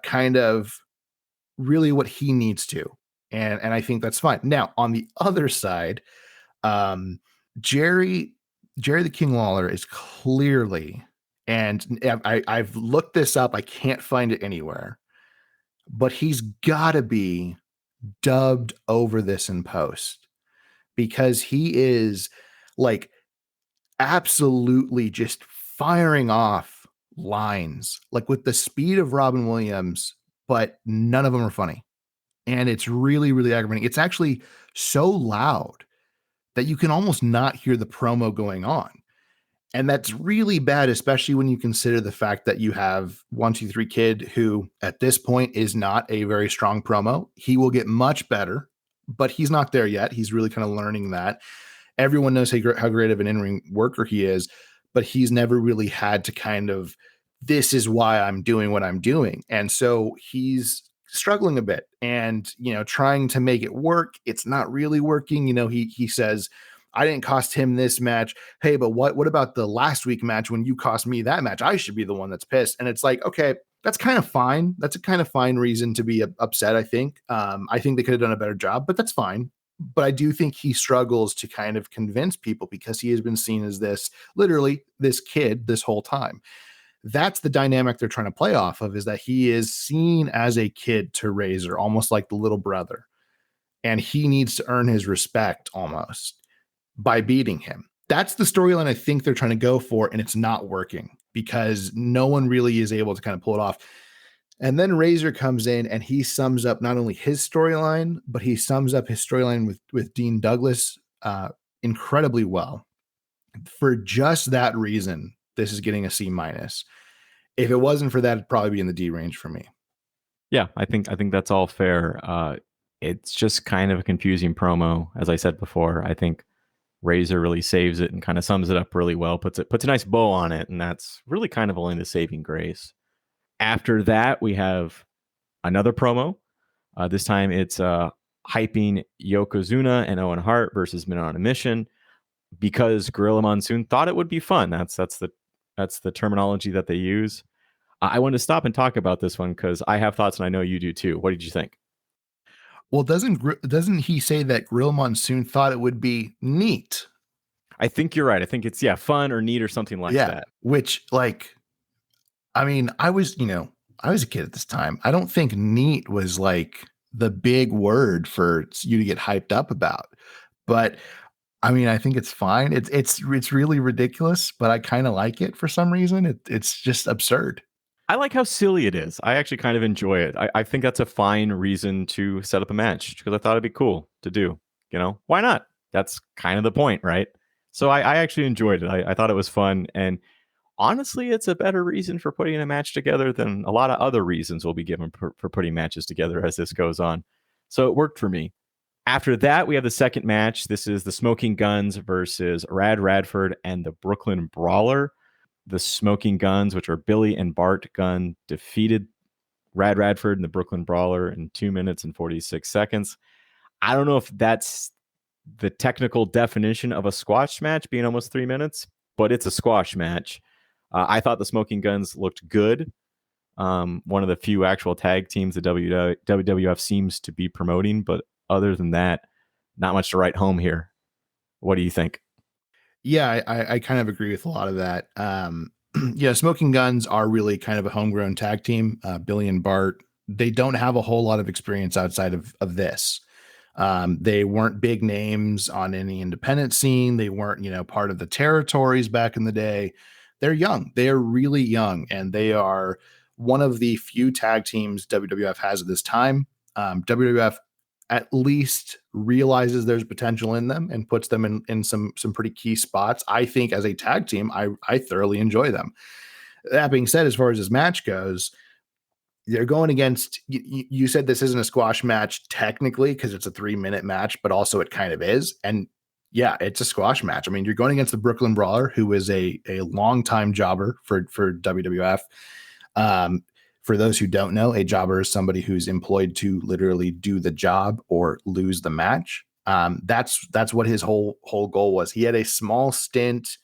kind of really what he needs to. And I think that's fine. Now, on the other side, Jerry the King Lawler is clearly, and I've looked this up, I can't find it anywhere, but he's got to be dubbed over this in post because he is like absolutely just firing off lines like with the speed of Robin Williams, but none of them are funny. And it's really, really aggravating. It's actually so loud that you can almost not hear the promo going on. And that's really bad, especially when you consider the fact that you have 1-2-3 Kid, who at this point is not a very strong promo. He will get much better, but he's not there yet. He's really kind of learning that. Everyone knows how great of an in-ring worker he is, but he's never really had to kind of, this is why I'm doing what I'm doing. And so he's struggling a bit and, trying to make it work. It's not really working. He says, I didn't cost him this match. Hey, but what about the last week match when you cost me that match? I should be the one that's pissed. And it's like, okay, that's kind of fine. That's a kind of fine reason to be upset, I think. I think they could have done a better job, but that's fine. But I do think he struggles to kind of convince people because he has been seen as literally this kid this whole time. That's the dynamic they're trying to play off of, is that he is seen as a kid to Razor, almost like the little brother. And he needs to earn his respect almost by beating him. That's the storyline I think they're trying to go for, and it's not working because no one really is able to kind of pull it off. And then Razor comes in and he sums up not only his storyline, but he sums up his storyline with Dean Douglas incredibly well. For just that reason, this is getting a C minus. If it wasn't for that, it'd probably be in the D range for me.
Yeah, I think that's all fair. It's just kind of a confusing promo, as I said before. I think Razor really saves it and kind of sums it up really well, puts a nice bow on it, and that's really kind of only the saving grace. After that, we have another promo. This time it's hyping Yokozuna and Owen Hart versus Men on a Mission because Gorilla Monsoon thought it would be fun. That's the terminology that they use. I wanted to stop and talk about this one because I have thoughts and I know you do too. What did you think?
Well, doesn't he say that Gorilla Monsoon thought it would be neat?
I think you're right. I think it's fun or neat or something like that.
Which, like, I mean, I was a kid at this time. I don't think neat was like the big word for you to get hyped up about. But I mean, I think it's fine. It's really ridiculous, but I kind of like it for some reason. It's just absurd.
I like how silly it is. I actually kind of enjoy it. I think that's a fine reason to set up a match because I thought it'd be cool to do. Why not? That's kind of the point, right? So I actually enjoyed it. I thought it was fun. And honestly, it's a better reason for putting a match together than a lot of other reasons we'll be given for putting matches together as this goes on. So it worked for me. After that, we have the second match. This is the Smoking Guns versus Rad Radford and the Brooklyn Brawler. The Smoking Guns, which are Billy and Bart Gunn, defeated Rad Radford and the Brooklyn Brawler in 2 minutes and 46 seconds. I don't know if that's the technical definition of a squash match being almost 3 minutes, but it's a squash match. I thought the Smoking Guns looked good. One of the few actual tag teams that WWF seems to be promoting, but other than that, not much to write home here. What do you think?
Yeah, I kind of agree with a lot of that. Yeah, Smoking Guns are really kind of a homegrown tag team. Billy and Bart, they don't have a whole lot of experience outside of this. They weren't big names on any independent scene. They weren't, part of the territories back in the day. They're young. They are really young, and they are one of the few tag teams WWF has at this time. WWF at least realizes there's potential in them and puts them in some pretty key spots. I think as a tag team, I thoroughly enjoy them. That being said, as far as this match goes, they're going against, you said this isn't a squash match technically because it's a 3-minute match, but also it kind of is. And yeah, it's a squash match. I mean, you're going against the Brooklyn Brawler, who is a longtime jobber for WWF. For those who don't know, a jobber is somebody who's employed to literally do the job or lose the match. That's what his whole goal was. He had a small stint,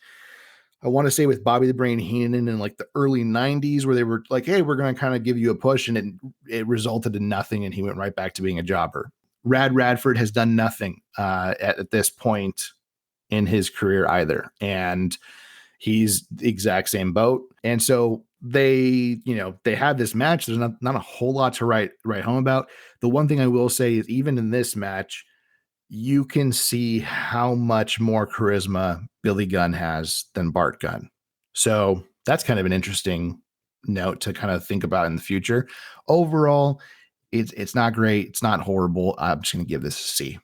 I want to say, with Bobby the Brain Heenan in like the early 90s, where they were like, hey, we're going to kind of give you a push, and it resulted in nothing, and he went right back to being a jobber. Rad Radford has done nothing at this point in his career either, and he's the exact same boat. And so they have this match. There's not a whole lot to write home about. The one thing I will say is, even in this match, you can see how much more charisma Billy Gunn has than Bart Gunn. So that's kind of an interesting note to kind of think about in the future. Overall, it's not great. It's not horrible. I'm just going to give this a C.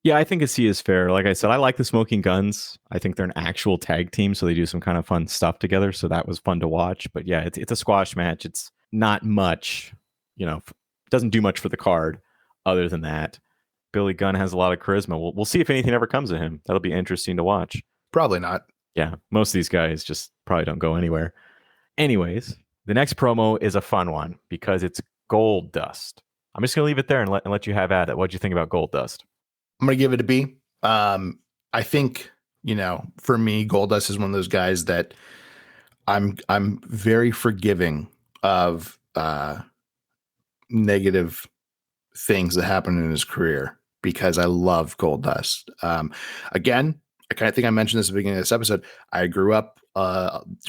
Yeah, I think a C is fair. Like I said, I like the Smoking Guns. I think they're an actual tag team, so they do some kind of fun stuff together. So that was fun to watch. But yeah, it's a squash match. It's not much, doesn't do much for the card other than that. Billy Gunn has a lot of charisma. We'll see if anything ever comes of him. That'll be interesting to watch.
Probably not.
Yeah, most of these guys just probably don't go anywhere. Anyways, the next promo is a fun one because it's Gold Dust. I'm just going to leave it there and let you have at it. What'd you think about Gold Dust?
I'm going to give it a B. I think, for me, Goldust is one of those guys that I'm very forgiving of negative things that happen in his career because I love Goldust. Again, I kind of think I mentioned this at the beginning of this episode. I grew up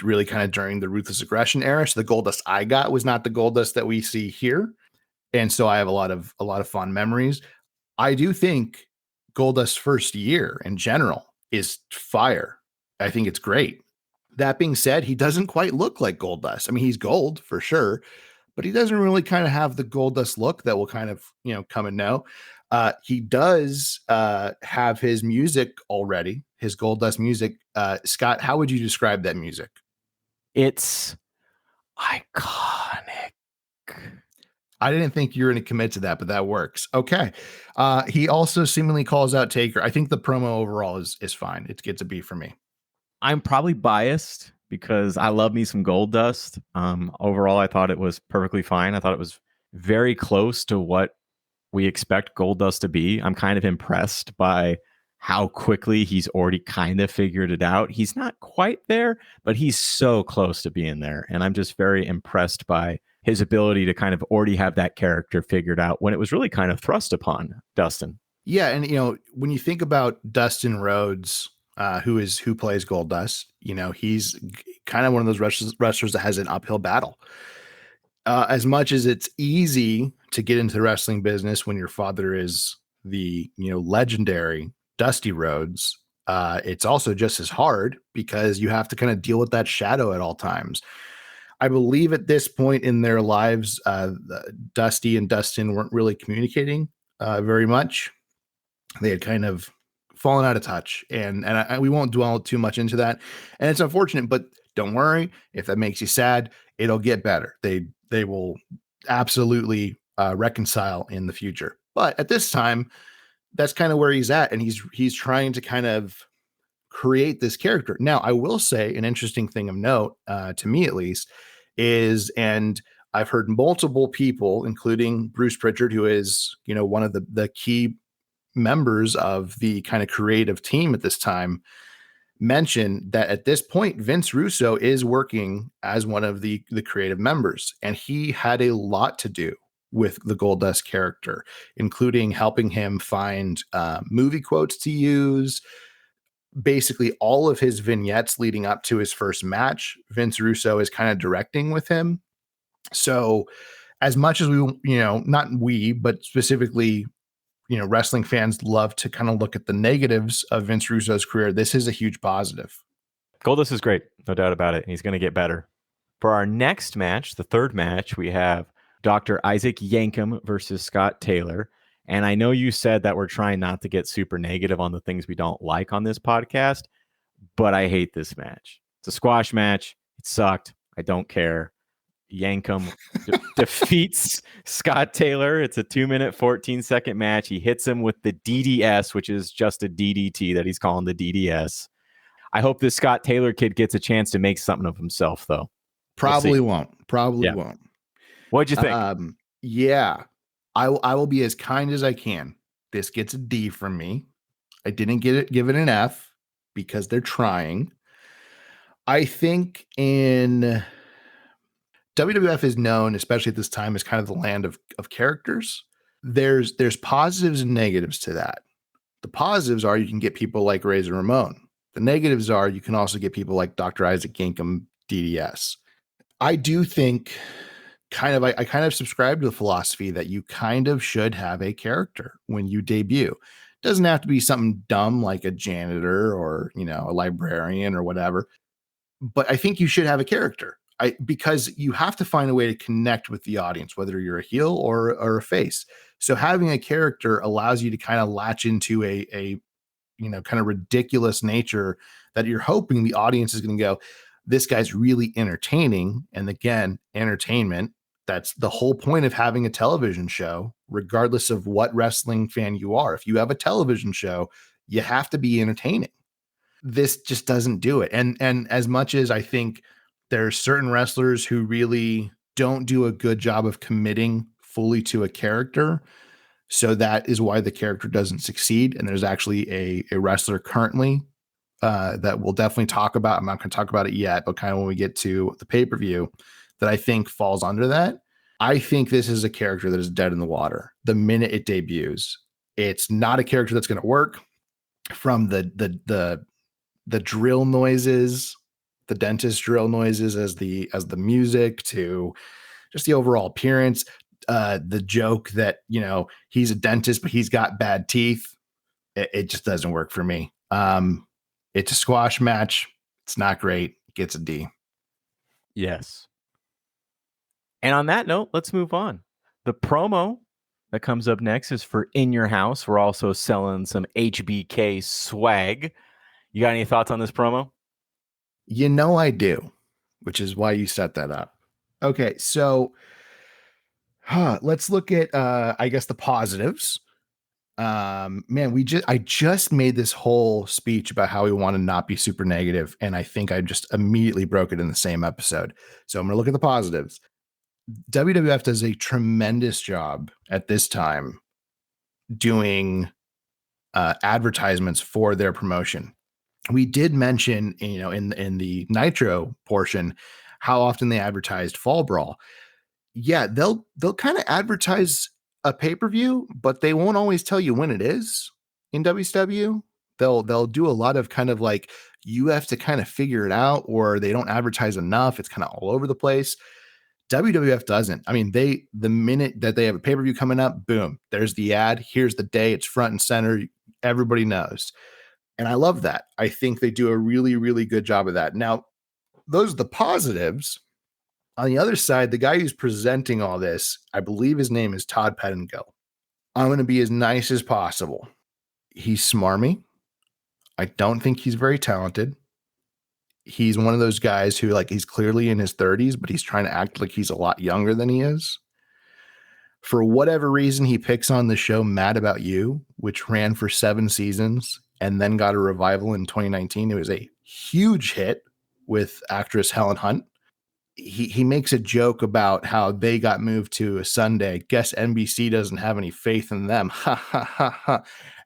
really kind of during the Ruthless Aggression era. So the Goldust I got was not the Goldust that we see here. And so I have a lot of fond memories. I do think Goldust's first year in general is fire. I think it's great. That being said, he doesn't quite look like Goldust. I mean, he's gold for sure, but he doesn't really kind of have the Goldust look that will kind of, come and know. He does have his music already, his Goldust music. Scott, how would you describe that music?
It's iconic.
I didn't think you were going to commit to that, but that works. Okay. He also seemingly calls out Taker. I think the promo overall is fine. It gets a B for me.
I'm probably biased because I love me some Goldust. Overall, I thought it was perfectly fine. I thought it was very close to what we expect Goldust to be. I'm kind of impressed by how quickly he's already kind of figured it out. He's not quite there, but he's so close to being there. And I'm just very impressed by his ability to kind of already have that character figured out when it was really kind of thrust upon Dustin.
Yeah. And, when you think about Dustin Rhodes, who plays Goldust, he's kind of one of those wrestlers that has an uphill battle. As much as it's easy to get into the wrestling business when your father is the, legendary Dusty Rhodes, it's also just as hard because you have to kind of deal with that shadow at all times. I believe at this point in their lives, Dusty and Dustin weren't really communicating very much. They had kind of fallen out of touch, and we won't dwell too much into that. And it's unfortunate, but don't worry if that makes you sad. It'll get better. They will absolutely reconcile in the future. But at this time, that's kind of where he's at, and he's trying to kind of create this character. Now, I will say an interesting thing of note, to me at least, is, and I've heard multiple people, including Bruce Pritchard, who is, one of the key members of the kind of creative team at this time, mention that at this point, Vince Russo is working as one of the creative members, and he had a lot to do with the Goldust character, including helping him find movie quotes to use. Basically, all of his vignettes leading up to his first match, Vince Russo is kind of directing with him. So as much as we, not we, but specifically, wrestling fans love to kind of look at the negatives of Vince Russo's career, this is a huge positive.
Goldust is great, no doubt about it. He's going to get better. For our next match, the third match, we have Dr. Isaac Yankem versus Scott Taylor. And I know you said that we're trying not to get super negative on the things we don't like on this podcast, but I hate this match. It's a squash match. It sucked. I don't care. Yankem defeats Scott Taylor. It's a 2-minute, 14-second match. He hits him with the DDS, which is just a DDT that he's calling the DDS. I hope this Scott Taylor kid gets a chance to make something of himself, though.
Probably won't. Won't.
What'd you think?
Yeah. I will be as kind as I can. This gets a D from me. I didn't give it an F because they're trying. I think in WWF is known, especially at this time, as kind of the land of characters. There's positives and negatives to that. The positives are you can get people like Razor Ramon. The negatives are you can also get people like Dr. Isaac Yankem, DDS. I do think I kind of subscribe to the philosophy that you kind of should have a character when you debut. It doesn't have to be something dumb like a janitor or, a librarian or whatever. But I think you should have a character. Because you have to find a way to connect with the audience, whether you're a heel or a face. So having a character allows you to kind of latch into a kind of ridiculous nature that you're hoping the audience is going to go, this guy's really entertaining. And again, entertainment, that's the whole point of having a television show, regardless of what wrestling fan you are. If you have a television show, you have to be entertaining. This just doesn't do it. And as much as I think there's certain wrestlers who really don't do a good job of committing fully to a character. So that is why the character doesn't succeed. And there's actually a wrestler currently that we'll definitely talk about. I'm not going to talk about it yet, but kind of when we get to the pay-per-view that I think falls under that. I think this is a character that is dead in the water the minute it debuts. It's not a character that's going to work. From the drill noises, the dentist drill noises as the music, to just the overall appearance, the joke that he's a dentist but he's got bad teeth, it just doesn't work for me. It's a squash match. It's not great. It gets a D.
Yes. And on that note, let's move on. The promo that comes up next is for In Your House. We're also selling some HBK swag. You got any thoughts on this promo?
I do, which is why you set that up. Okay, so let's look at I guess the positives. I just made this whole speech about how we want to not be super negative, and I think I just immediately broke it in the same episode. So I'm gonna look at the positives. WWF does a tremendous job at this time doing advertisements for their promotion. We did mention, in the Nitro portion, how often they advertised Fall Brawl. Yeah, they'll kind of advertise a pay-per-view, but they won't always tell you when it is in WCW. They'll do a lot of kind of like, you have to kind of figure it out, or they don't advertise enough. It's kind of all over the place. WWF doesn't. I mean, the minute that they have a pay-per-view coming up, boom, there's the ad. Here's the day. It's front and center. Everybody knows. And I love that. I think they do a really, really good job of that. Now, those are the positives. On the other side, the guy who's presenting all this, I believe his name is Todd Pettengill. I'm going to be as nice as possible. He's smarmy. I don't think he's very talented. He's one of those guys who, like, he's clearly in his 30s, but he's trying to act like he's a lot younger than he is. For whatever reason, he picks on the show Mad About You, which ran for 7 seasons and then got a revival in 2019. It was a huge hit with actress Helen Hunt. He makes a joke about how they got moved to a Sunday. Guess NBC doesn't have any faith in them. Ha ha ha ha.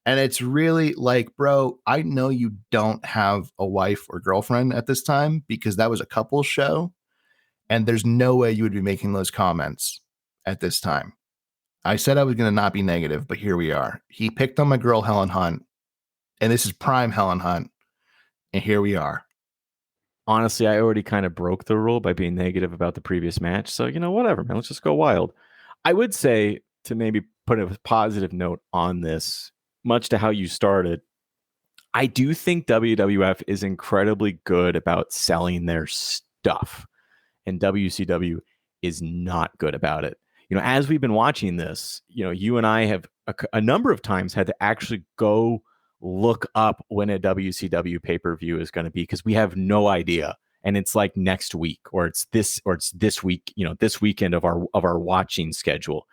And it's really like, bro, I know you don't have a wife or girlfriend at this time because that was a couples show. And there's no way you would be making those comments at this time. I said I was going to not be negative, but here we are. He picked on my girl, Helen Hunt, and this is prime Helen Hunt. And here we are.
Honestly, I already kind of broke the rule by being negative about the previous match. So, whatever, man. Let's just go wild. I would say, to maybe put a positive note on this, much to how you started, I do think WWF is incredibly good about selling their stuff, and WCW is not good about it. As we've been watching this, you and I have a number of times had to actually go look up when a WCW pay-per-view is going to be, because we have no idea. And it's like next week, or it's this week, this weekend of our watching schedule.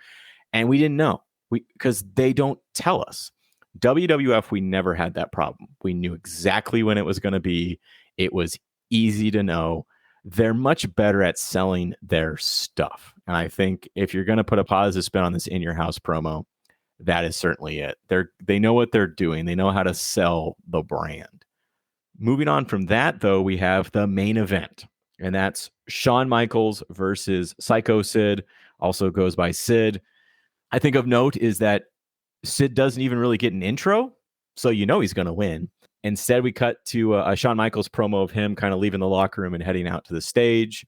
And we didn't know, because they don't tell us. WWF, we never had that problem. We knew exactly when it was going to be. It was easy to know. They're much better at selling their stuff. And I think if you're going to put a positive spin on this In Your House promo, that is certainly it. They know what they're doing. They know how to sell the brand. Moving on from that, though, we have the main event, and that's Shawn Michaels versus Psycho Sid, also goes by Sid. I think of note is that Sid doesn't even really get an intro, so he's going to win. Instead, we cut to a Shawn Michaels promo of him kind of leaving the locker room and heading out to the stage.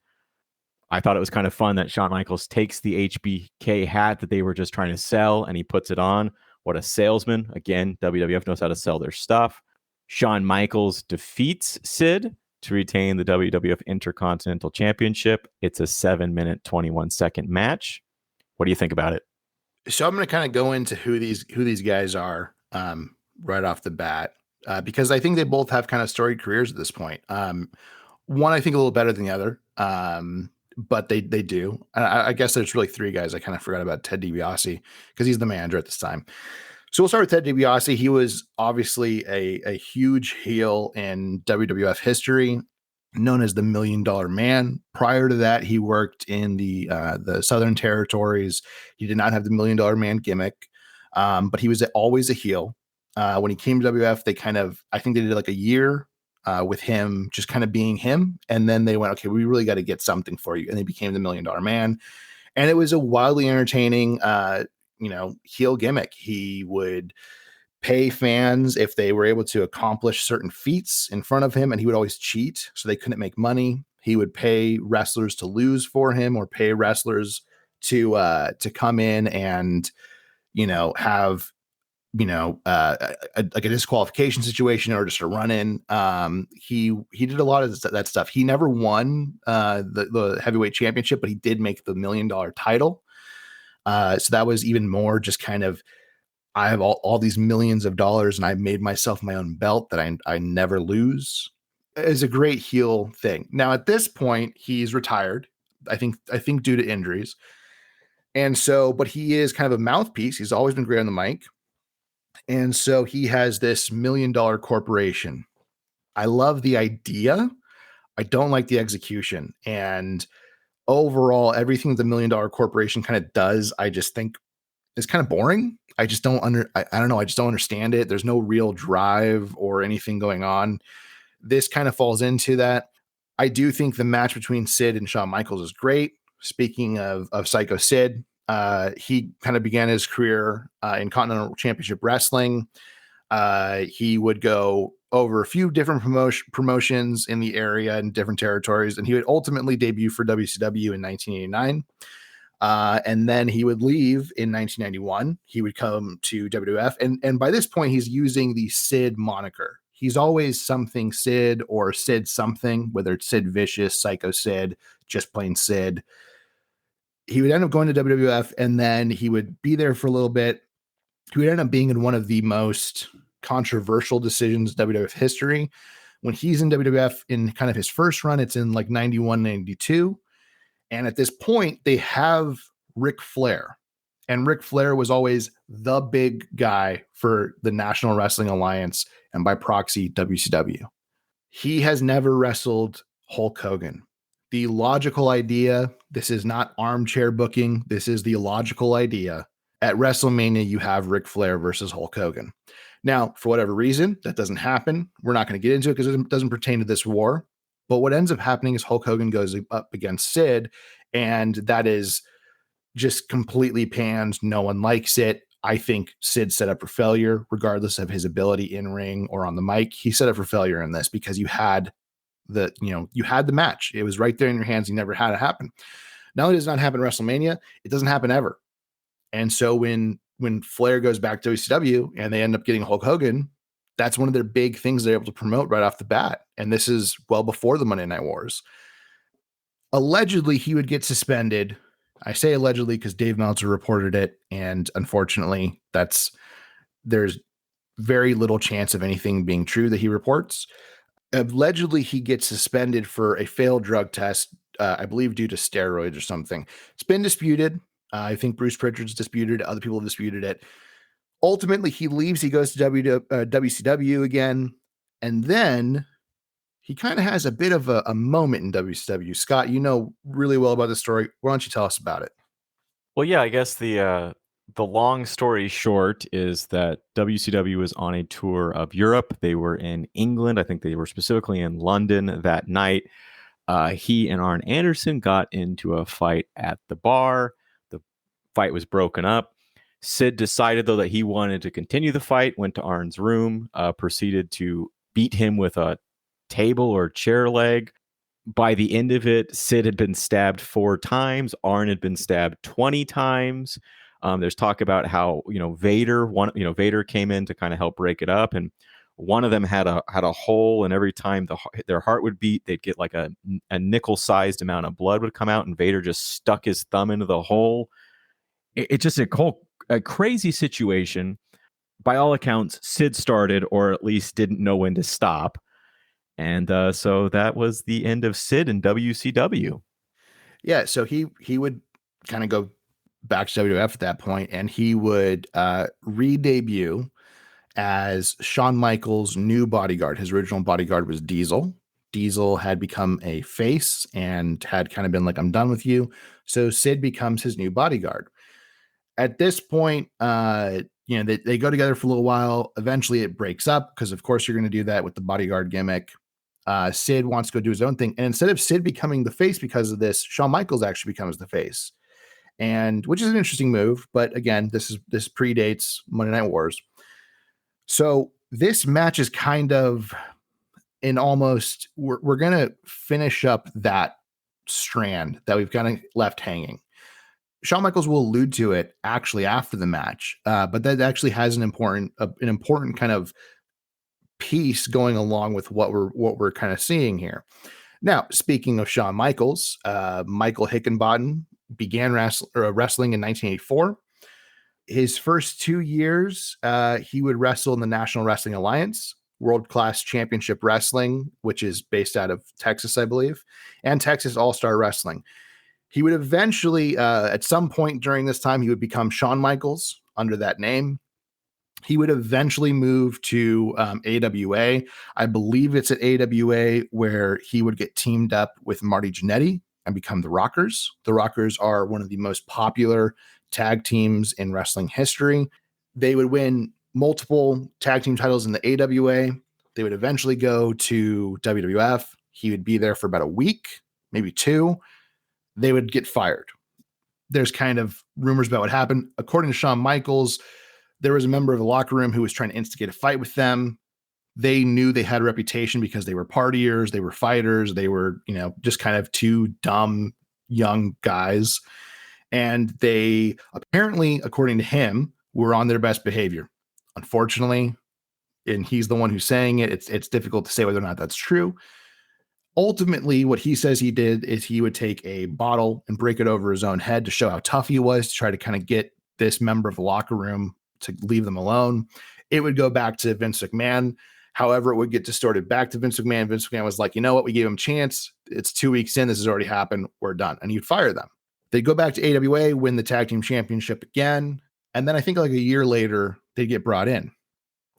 I thought it was kind of fun that Shawn Michaels takes the HBK hat that they were just trying to sell, and he puts it on. What a salesman. Again, WWF knows how to sell their stuff. Shawn Michaels defeats Sid to retain the WWF Intercontinental Championship. It's a 7-minute, 21-second match. What do you think about it?
So I'm going to kind of go into who these guys are right off the bat, because I think they both have kind of storied careers at this point. One, I think a little better than the other, but they do. I guess there's really 3 guys. I kind of forgot about Ted DiBiase because he's the manager at this time. So we'll start with Ted DiBiase. He was obviously a huge heel in WWF history, known as the $1 Million Man. Prior to that, he worked in the Southern Territories. He did not have the $1 Million Man gimmick, but he was always a heel. When he came to WWF, I think they did like a year with him just kind of being him. And then they went, okay, we really got to get something for you. And they became the $1 Million Man. And it was a wildly entertaining, heel gimmick. He would pay fans if they were able to accomplish certain feats in front of him, and he would always cheat so they couldn't make money. He would pay wrestlers to lose for him, or pay wrestlers to come in and have like a disqualification situation or just a run in. He did a lot of that stuff. He never won the heavyweight championship, but he did make the $1 million title. So that was even more just kind of, I have all these millions of dollars and I made myself my own belt that I never lose. Is a great heel thing. Now at this point, he's retired. I think due to injuries. And so, but he is kind of a mouthpiece. He's always been great on the mic. And so he has this $1 million corporation. I love the idea. I don't like the execution. And overall, everything the $1 million corporation kind of does, I just think is kind of boring. I just don't I don't know. I just don't understand it. There's no real drive or anything going on. This kind of falls into that. I do think the match between Sid and Shawn Michaels is great. Speaking of Psycho Sid, he kind of began his career in Continental Championship Wrestling. He would go over a few different promotions in the area and different territories, and he would ultimately debut for WCW in 1989. And then he would leave in 1991. He would come to WWF. And by this point, he's using the Sid moniker. He's always something Sid or Sid something, whether it's Sid Vicious, Psycho Sid, just plain Sid. He would end up going to WWF, and then he would be there for a little bit. He would end up being in one of the most controversial decisions in WWF history. When he's in WWF in kind of his first run, it's in like 91, 92. And at this point, they have Ric Flair. And Ric Flair was always the big guy for the National Wrestling Alliance and by proxy, WCW. He has never wrestled Hulk Hogan. The logical idea, this is not armchair booking, this is the logical idea. At WrestleMania, you have Ric Flair versus Hulk Hogan. Now, for whatever reason, that doesn't happen. We're not going to get into it because it doesn't pertain to this war. But what ends up happening is Hulk Hogan goes up against Sid, and that is just completely panned. No one likes it. I think Sid set up for failure, regardless of his ability in ring or on the mic. He set up for failure in this because you had the match. It was right there in your hands. You never had it happen. Not only does it not happen at WrestleMania, it doesn't happen ever. And so when Flair goes back to WCW and they end up getting Hulk Hogan, that's one of their big things they're able to promote right off the bat. And this is well before the Monday Night Wars. Allegedly, he would get suspended. I say allegedly because Dave Meltzer reported it. And unfortunately, there's very little chance of anything being true that he reports. Allegedly, he gets suspended for a failed drug test, I believe due to steroids or something. It's been disputed. I think Bruce Pritchard's disputed it. Other people have disputed it. Ultimately, he leaves. He goes to WCW again. And then he kind of has a bit of a moment in WCW. Scott, you know really well about this story. Why don't you tell us about it?
Well, yeah, I guess the long story short is that WCW was on a tour of Europe. They were in England. I think they were specifically in London that night. He and Arn Anderson got into a fight at the bar. The fight was broken up. Sid decided, though, that he wanted to continue the fight, went to Arn's room, proceeded to beat him with a table or chair leg. By the end of it, Sid had been stabbed 4 times. Arn had been stabbed 20 times. There's talk about how, Vader came in to kind of help break it up. And one of them had a hole, and every time their heart would beat, they'd get like a nickel-sized amount of blood would come out, and Vader just stuck his thumb into the hole. It's just a crazy situation. By all accounts, Sid started, or at least didn't know when to stop. And so that was the end of Sid in WCW.
Yeah, so he would kind of go back to WWF at that point, and he would re-debut as Shawn Michaels' new bodyguard. His original bodyguard was Diesel. Diesel had become a face and had kind of been like, I'm done with you. So Sid becomes his new bodyguard. At this point, they go together for a little while. Eventually it breaks up because, of course, you're going to do that with the bodyguard gimmick. Sid wants to go do his own thing. And instead of Sid becoming the face because of this, Shawn Michaels actually becomes the face. And which is an interesting move. But again, this predates Monday Night Wars. So this match is kind of in almost, we're going to finish up that strand that we've kind of left hanging. Shawn Michaels will allude to it actually after the match, but that actually has an important kind of piece going along with what we're kind of seeing here. Now, speaking of Shawn Michaels, Michael Hickenbottom began wrestling in 1984. His first 2 years, he would wrestle in the National Wrestling Alliance, World Class Championship Wrestling, which is based out of Texas, I believe, and Texas All-Star Wrestling. He would eventually, at some point during this time, he would become Shawn Michaels under that name. He would eventually move to AWA. I believe it's at AWA where he would get teamed up with Marty Jannetty and become the Rockers. The Rockers are one of the most popular tag teams in wrestling history. They would win multiple tag team titles in the AWA. They would eventually go to WWF. He would be there for about a week, maybe 2. They would get fired. There's kind of rumors about what happened. According to Shawn Michaels, there was a member of the locker room who was trying to instigate a fight with them. They knew they had a reputation because they were partiers, they were fighters, they were, just kind of 2 dumb young guys. And they apparently, according to him, were on their best behavior. Unfortunately, and he's the one who's saying it, it's difficult to say whether or not that's true. Ultimately, what he says he did is he would take a bottle and break it over his own head to show how tough he was, to try to kind of get this member of the locker room to leave them alone. it would go back to Vince McMahon. However, it would get distorted back to Vince McMahon. Vince McMahon was like, you know what? We gave him a chance. It's 2 weeks in. This has already happened. We're done. And he'd fire them. They'd go back to AWA, win the tag team championship again. And then I think like a year later, they'd get brought in.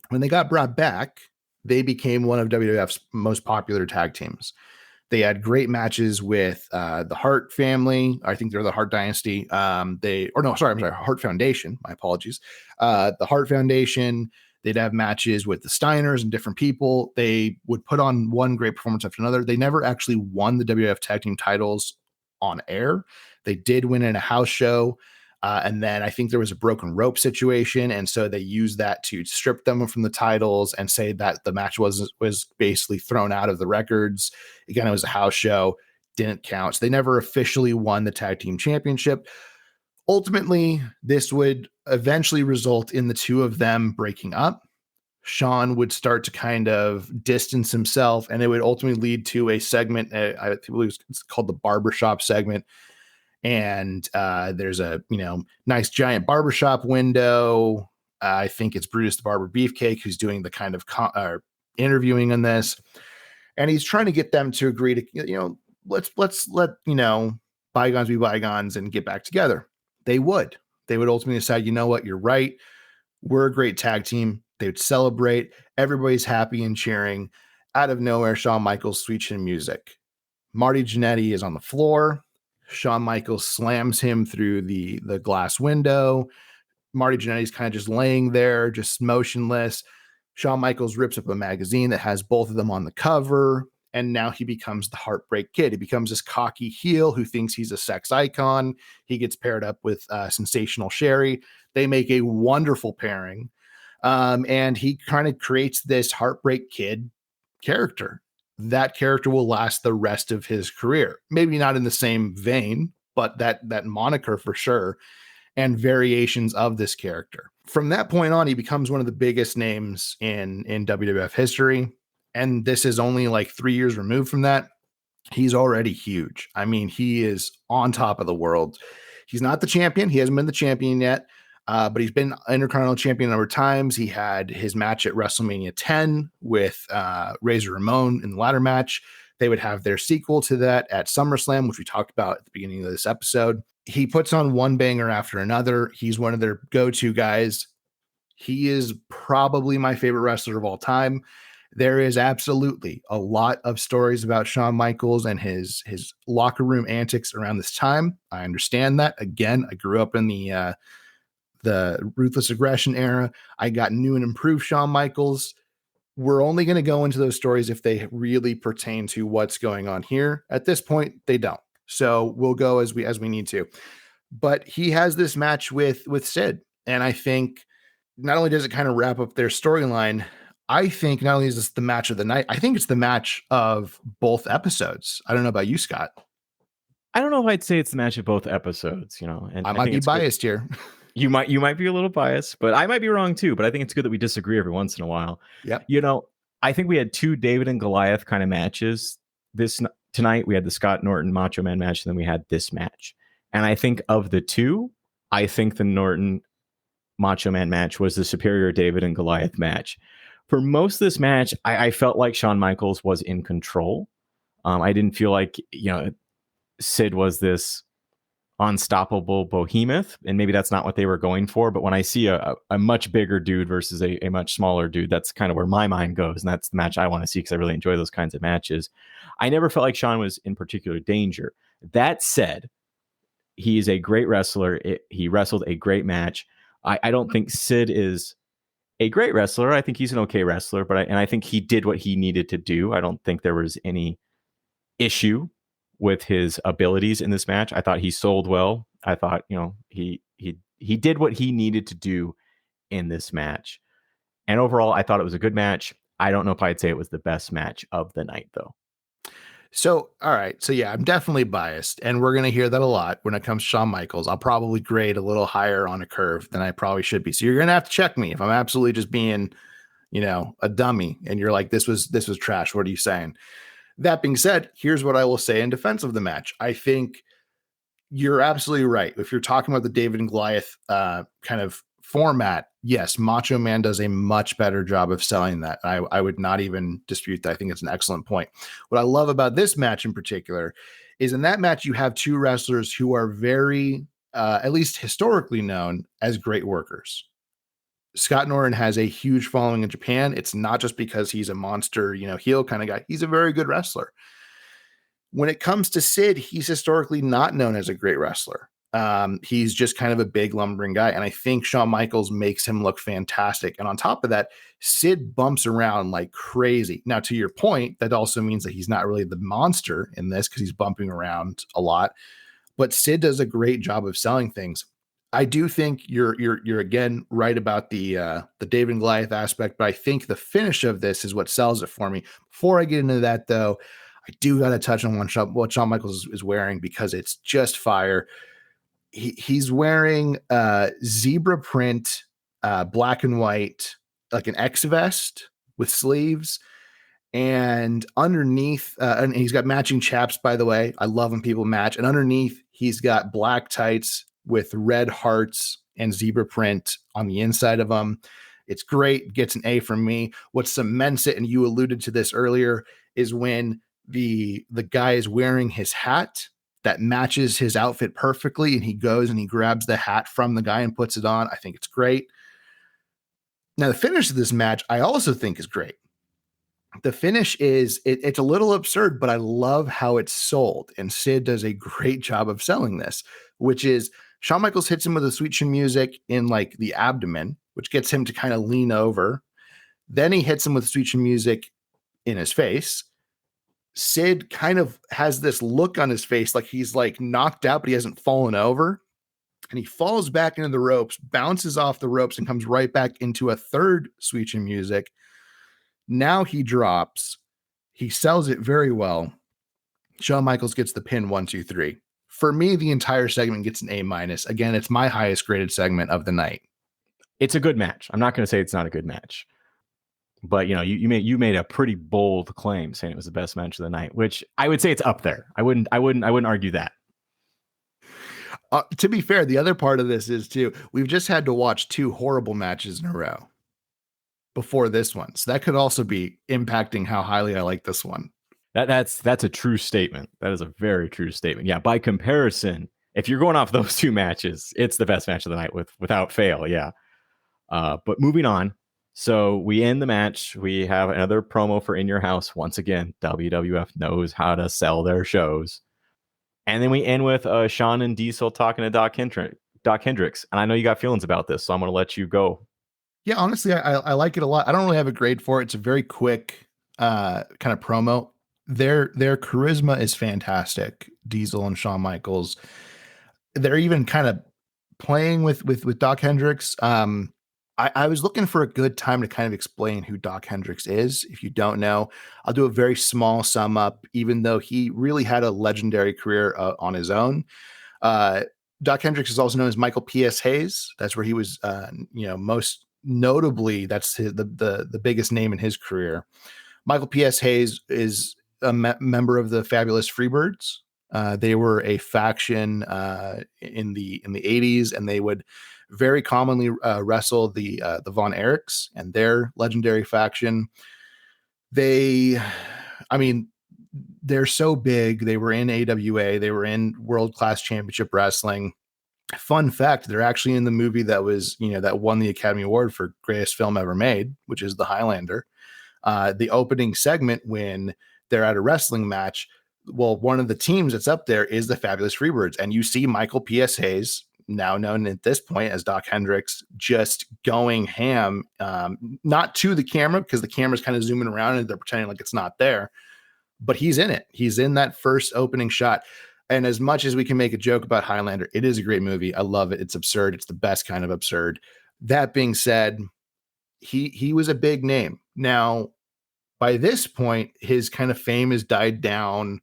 When they got brought back, they became one of WWF's most popular tag teams. They had great matches with the Hart family. I think they're the Hart Dynasty. Hart Foundation. My apologies. The Hart Foundation. They'd have matches with the Steiners and different people. They would put on one great performance after another. They never actually won the WWF tag team titles on air. They did win in a house show. And then I think there was a broken rope situation. And so they used that to strip them from the titles and say that the match was basically thrown out of the records. Again, it was a house show, didn't count. So they never officially won the tag team championship. Ultimately, this would eventually result in the two of them breaking up. Shawn would start to kind of distance himself, and it would ultimately lead to a segment. I believe it's called the barbershop segment. And there's a, nice giant barbershop window. I think it's Brutus the Barber Beefcake who's doing the kind of interviewing on this. And he's trying to get them to agree to, let's let, bygones be bygones and get back together. They would ultimately decide, you know what, you're right. We're a great tag team. They would celebrate. Everybody's happy and cheering. Out of nowhere, Shawn Michaels Sweet Chin Music. Marty Jannetty is on the floor. Shawn Michaels slams him through the glass window. Marty Jannetty's kind of just laying there, just motionless. Shawn Michaels rips up a magazine that has both of them on the cover. And now he becomes the Heartbreak Kid. He becomes this cocky heel who thinks he's a sex icon. He gets paired up with Sensational Sherry. They make a wonderful pairing. And he kind of creates this Heartbreak Kid character. That character will last the rest of his career. Maybe not in the same vein, but that moniker for sure, and variations of this character. From that point on, he becomes one of the biggest names in WWF history. And this is only like 3 years removed from that. He's already huge. I mean, he is on top of the world. He's not the champion. He hasn't been the champion yet. But he's been Intercontinental Champion a number of times. He had his match at WrestleMania 10 with Razor Ramon in the ladder match. They would have their sequel to that at SummerSlam, which we talked about at the beginning of this episode. He puts on one banger after another. He's one of their go-to guys. He is probably my favorite wrestler of all time. There is absolutely a lot of stories about Shawn Michaels and his locker room antics around this time. I understand that. Again, I grew up in the Ruthless Aggression era. I got new and improved Shawn Michaels. We're only going to go into those stories if they really pertain to what's going on here. At this point, they don't. So we'll go as we need to. But he has this match with Sid. And I think not only does it kind of wrap up their storyline, I think not only is this the match of the night, I think it's the match of both episodes. I don't know about you, Scott.
I don't know if I'd say it's the match of both episodes, and
I might be biased here.
You might be a little biased, but I might be wrong too. But I think it's good that we disagree every once in a while.
Yep.
I think we had two David and Goliath kind of matches tonight. We had the Scott Norton Macho Man match, and then we had this match. And I think of the two, I think the Norton Macho Man match was the superior David and Goliath match. For most of this match, I felt like Shawn Michaels was in control. I didn't feel like, Sid was this unstoppable behemoth, and maybe that's not what they were going for. But when I see a much bigger dude versus a much smaller dude, that's kind of where my mind goes. And that's the match I want to see because I really enjoy those kinds of matches. I never felt like Shawn was in particular danger. That said, he is a great wrestler. He wrestled a great match. I don't think Sid is a great wrestler. I think he's an okay wrestler, but I think he did what he needed to do. I don't think there was any issue with his abilities in this match. I thought he sold well. I thought, he did what he needed to do in this match. And overall, I thought it was a good match. I don't know if I'd say it was the best match of the night, though.
So, all right. So, yeah, I'm definitely biased, and we're going to hear that a lot when it comes to Shawn Michaels. I'll probably grade a little higher on a curve than I probably should be. So you're going to have to check me if I'm absolutely just being, a dummy, and you're like, this was trash. What are you saying? That being said, here's what I will say in defense of the match. I think you're absolutely right. If you're talking about the David and Goliath kind of format, yes, Macho Man does a much better job of selling that. I would not even dispute that. I think it's an excellent point. What I love about this match in particular is in that match, you have two wrestlers who are very, at least historically known as great workers. Scott Norton has a huge following in Japan. It's not just because he's a monster, heel kind of guy. He's a very good wrestler. When it comes to Sid, he's historically not known as a great wrestler. He's just kind of a big lumbering guy. And I think Shawn Michaels makes him look fantastic. And on top of that, Sid bumps around like crazy. Now, to your point, that also means that he's not really the monster in this because he's bumping around a lot. But Sid does a great job of selling things. I do think you're again right about the David and Goliath aspect, but I think the finish of this is what sells it for me. Before I get into that, though, I do got to touch on what Shawn Michaels is wearing because it's just fire. He's wearing zebra print, black and white, like an X vest with sleeves. And underneath, and he's got matching chaps, by the way. I love when people match. And underneath, he's got black tights with red hearts and zebra print on the inside of them. It's great. Gets an A from me. What cements it, and you alluded to this earlier, is when the guy is wearing his hat that matches his outfit perfectly, and he goes and he grabs the hat from the guy and puts it on. I think it's great. Now, the finish of this match, I also think is great. The finish is, it's a little absurd, but I love how it's sold. And Sid does a great job of selling this, which is Shawn Michaels hits him with a sweet chin music in like the abdomen, which gets him to kind of lean over. Then he hits him with sweet chin music in his face. Sid kind of has this look on his face like he's like knocked out, but he hasn't fallen over. And he falls back into the ropes, bounces off the ropes, and comes right back into a third sweet chin music. Now he drops. He sells it very well. Shawn Michaels gets the pin 1, 2, 3. For me, the entire segment gets an A-. Again, it's my highest graded segment of the night.
It's a good match. I'm not going to say it's not a good match. But you made a pretty bold claim saying it was the best match of the night, which I would say it's up there. I wouldn't argue that.
To be fair, the other part of this is too, we've just had to watch 2 horrible matches in a row before this one. So that could also be impacting how highly I like this one.
That's a true statement. That is a very true statement. Yeah. By comparison, if you're going off those 2 matches, it's the best match of the night without fail. Yeah. But moving on. So we end the match. We have another promo for In Your House. Once again, WWF knows how to sell their shows. And then we end with Shawn and Diesel talking to Doc Hendricks. And I know you got feelings about this, so I'm going to let you go.
Yeah, honestly, I like it a lot. I don't really have a grade for it. It's a very quick kind of promo. Their charisma is fantastic. Diesel and Shawn Michaels. They're even kind of playing with Doc Hendricks. I was looking for a good time to kind of explain who Doc Hendricks is. If you don't know, I'll do a very small sum up, even though he really had a legendary career on his own. Doc Hendricks is also known as Michael P.S. Hayes. That's where he was, most notably, that's the biggest name in his career. Michael P.S. Hayes is a member of the Fabulous Freebirds. They were a faction in the 80s, and they would very commonly wrestle the Von Erichs and their legendary faction. They're so big. They were in AWA. They were in World Class Championship Wrestling. Fun fact, they're actually in the movie that was, that won the Academy Award for greatest film ever made, which is The Highlander. The opening segment when they're at a wrestling match, well, one of the teams that's up there is the Fabulous Freebirds. And you see Michael P.S. Hayes, now known at this point as Doc Hendricks, just going ham, not to the camera because the camera's kind of zooming around and they're pretending like it's not there, but he's in it. He's in that first opening shot. And as much as we can make a joke about Highlander, it is a great movie. I love it. It's absurd. It's the best kind of absurd. That being said, he was a big name. Now, by this point, his kind of fame has died down.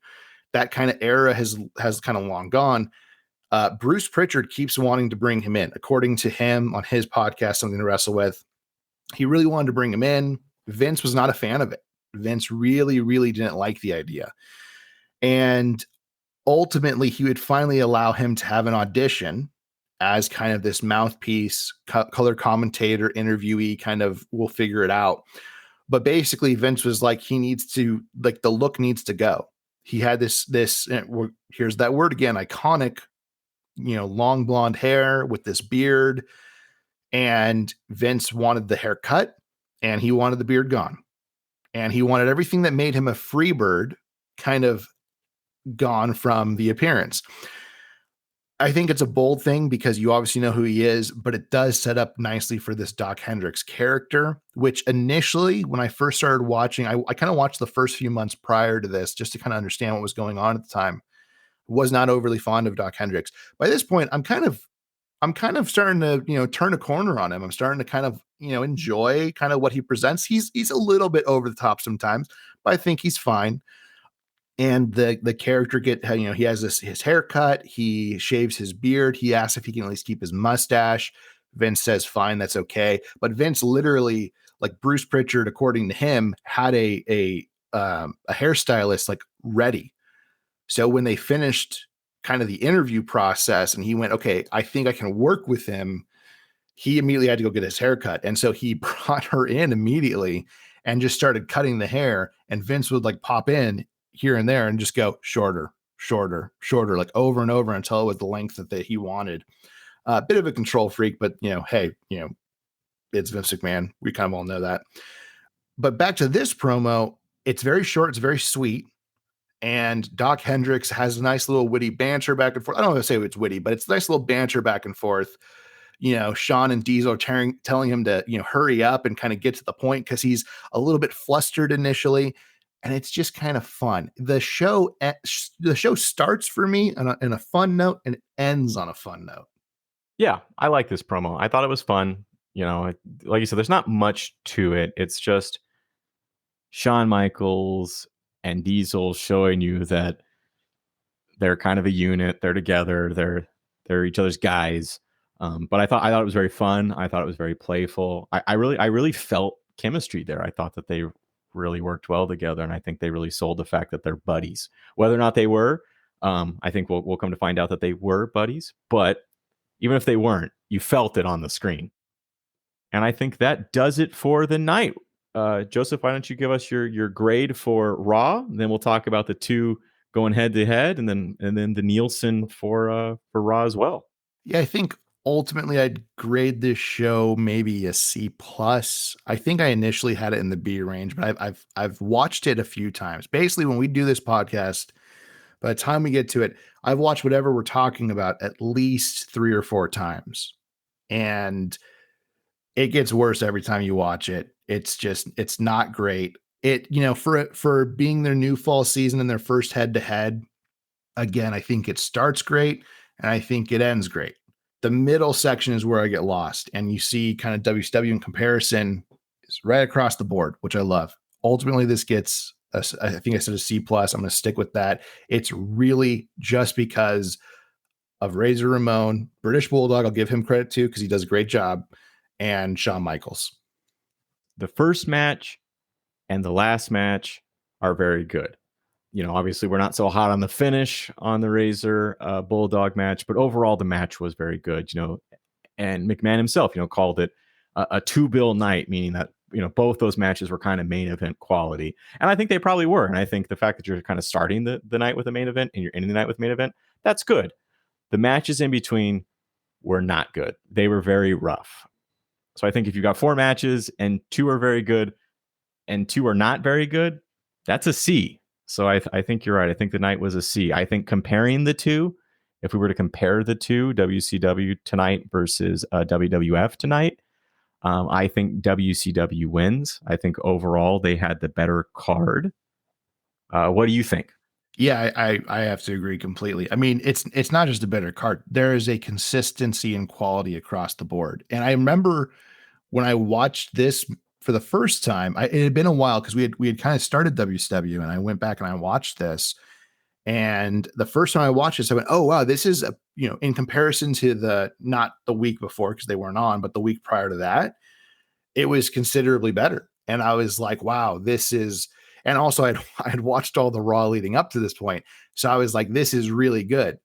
That kind of era has kind of long gone. Bruce Pritchard keeps wanting to bring him in. According to him on his podcast, Something to Wrestle With, he really wanted to bring him in. Vince was not a fan of it. Vince really, really didn't like the idea. And ultimately, he would finally allow him to have an audition as kind of this mouthpiece, color commentator, interviewee, kind of, we'll figure it out. But basically Vince was like, he needs to, like, the look needs to go. He had this, here's that word again, iconic, long blonde hair with this beard. And Vince wanted the hair cut and he wanted the beard gone. And he wanted everything that made him a free bird kind of gone from the appearance. I think it's a bold thing because you obviously know who he is, but it does set up nicely for this Doc Hendrix character, which initially, when I first started watching, I kind of watched the first few months prior to this just to kind of understand what was going on at the time. Was not overly fond of Doc Hendrix. By this point, I'm kind of starting to, turn a corner on him. I'm starting to kind of, enjoy kind of what he presents. He's a little bit over the top sometimes, but I think he's fine. And the character he has his haircut, he shaves his beard. He asks if he can at least keep his mustache. Vince says, fine, that's okay. But Vince literally, like Bruce Pritchard, according to him, had a hairstylist like ready. So when they finished kind of the interview process and he went, okay, I think I can work with him, he immediately had to go get his haircut. And so he brought her in immediately and just started cutting the hair. And Vince would like pop in here and there and just go shorter, like over and over until it was the length that he wanted. A bit of a control freak, but hey, it's Vince McMahon. We kind of all know that. But back to this promo, it's very short. It's very sweet. And Doc Hendrix has a nice little witty banter back and forth. I don't want to say it's witty, but it's a nice little banter back and forth. Shawn and Diesel are telling him to, hurry up and kind of get to the point because he's a little bit flustered initially. And it's just kind of fun. The show starts for me in a fun note and it ends on a fun note.
Yeah, I like this promo. I thought it was fun. Like you said, there's not much to it. It's just Shawn Michaels and Diesel showing you that they're kind of a unit. They're together. They're each other's guys. But I thought it was very fun. I thought it was very playful. I really felt chemistry there. I thought that they really worked well together, and I think they really sold the fact that they're buddies. Whether or not they were, I think we'll come to find out that they were buddies. But even if they weren't, you felt it on the screen. And I think that does it for the night. Joseph, why don't you give us your grade for Raw? Then we'll talk about the two going head to head, and then the Nielsen for Raw as well.
Yeah, I think ultimately I'd grade this show maybe a C plus. I think I initially had it in the B range, but I've watched it a few times. Basically, when we do this podcast, by the time we get to it, I've watched whatever we're talking about at least 3 or 4 times. And it gets worse every time you watch it. It's not great. It, for being their new fall season and their first head to head, again, I think it starts great and I think it ends great. The middle section is where I get lost, and you see kind of WCW in comparison is right across the board, which I love. Ultimately, this gets, I think I said a C plus. I'm going to stick with that. It's really just because of Razor Ramon, British Bulldog. I'll give him credit too, because he does a great job, and Shawn Michaels.
The first match and the last match are very good. Obviously we're not so hot on the finish on the Razor Bulldog match, but overall the match was very good, and McMahon himself, called it a 2-bill night, meaning that, both those matches were kind of main event quality. And I think they probably were. And I think the fact that you're kind of starting the night with a main event and you're ending the night with main event, that's good. The matches in between were not good. They were very rough. So I think if you got 4 matches and 2 are very good and 2 are not very good, that's a C. So I think you're right. I think the night was a C. I think comparing the two, if we were to compare the two, WCW tonight versus WWF tonight, I think WCW wins. I think overall they had the better card. What do you think?
Yeah, I have to agree completely. I mean, it's not just a better card. There is a consistency and quality across the board. And I remember when I watched this for the first time, it had been a while because we had kind of started WCW, and I went back and I watched this. And the first time I watched this, I went, "Oh wow, this is in comparison to not the week before because they weren't on, but the week prior to that, it was considerably better." And I was like, "Wow, this is." And also, I had watched all the Raw leading up to this point, so I was like, "This is really good,"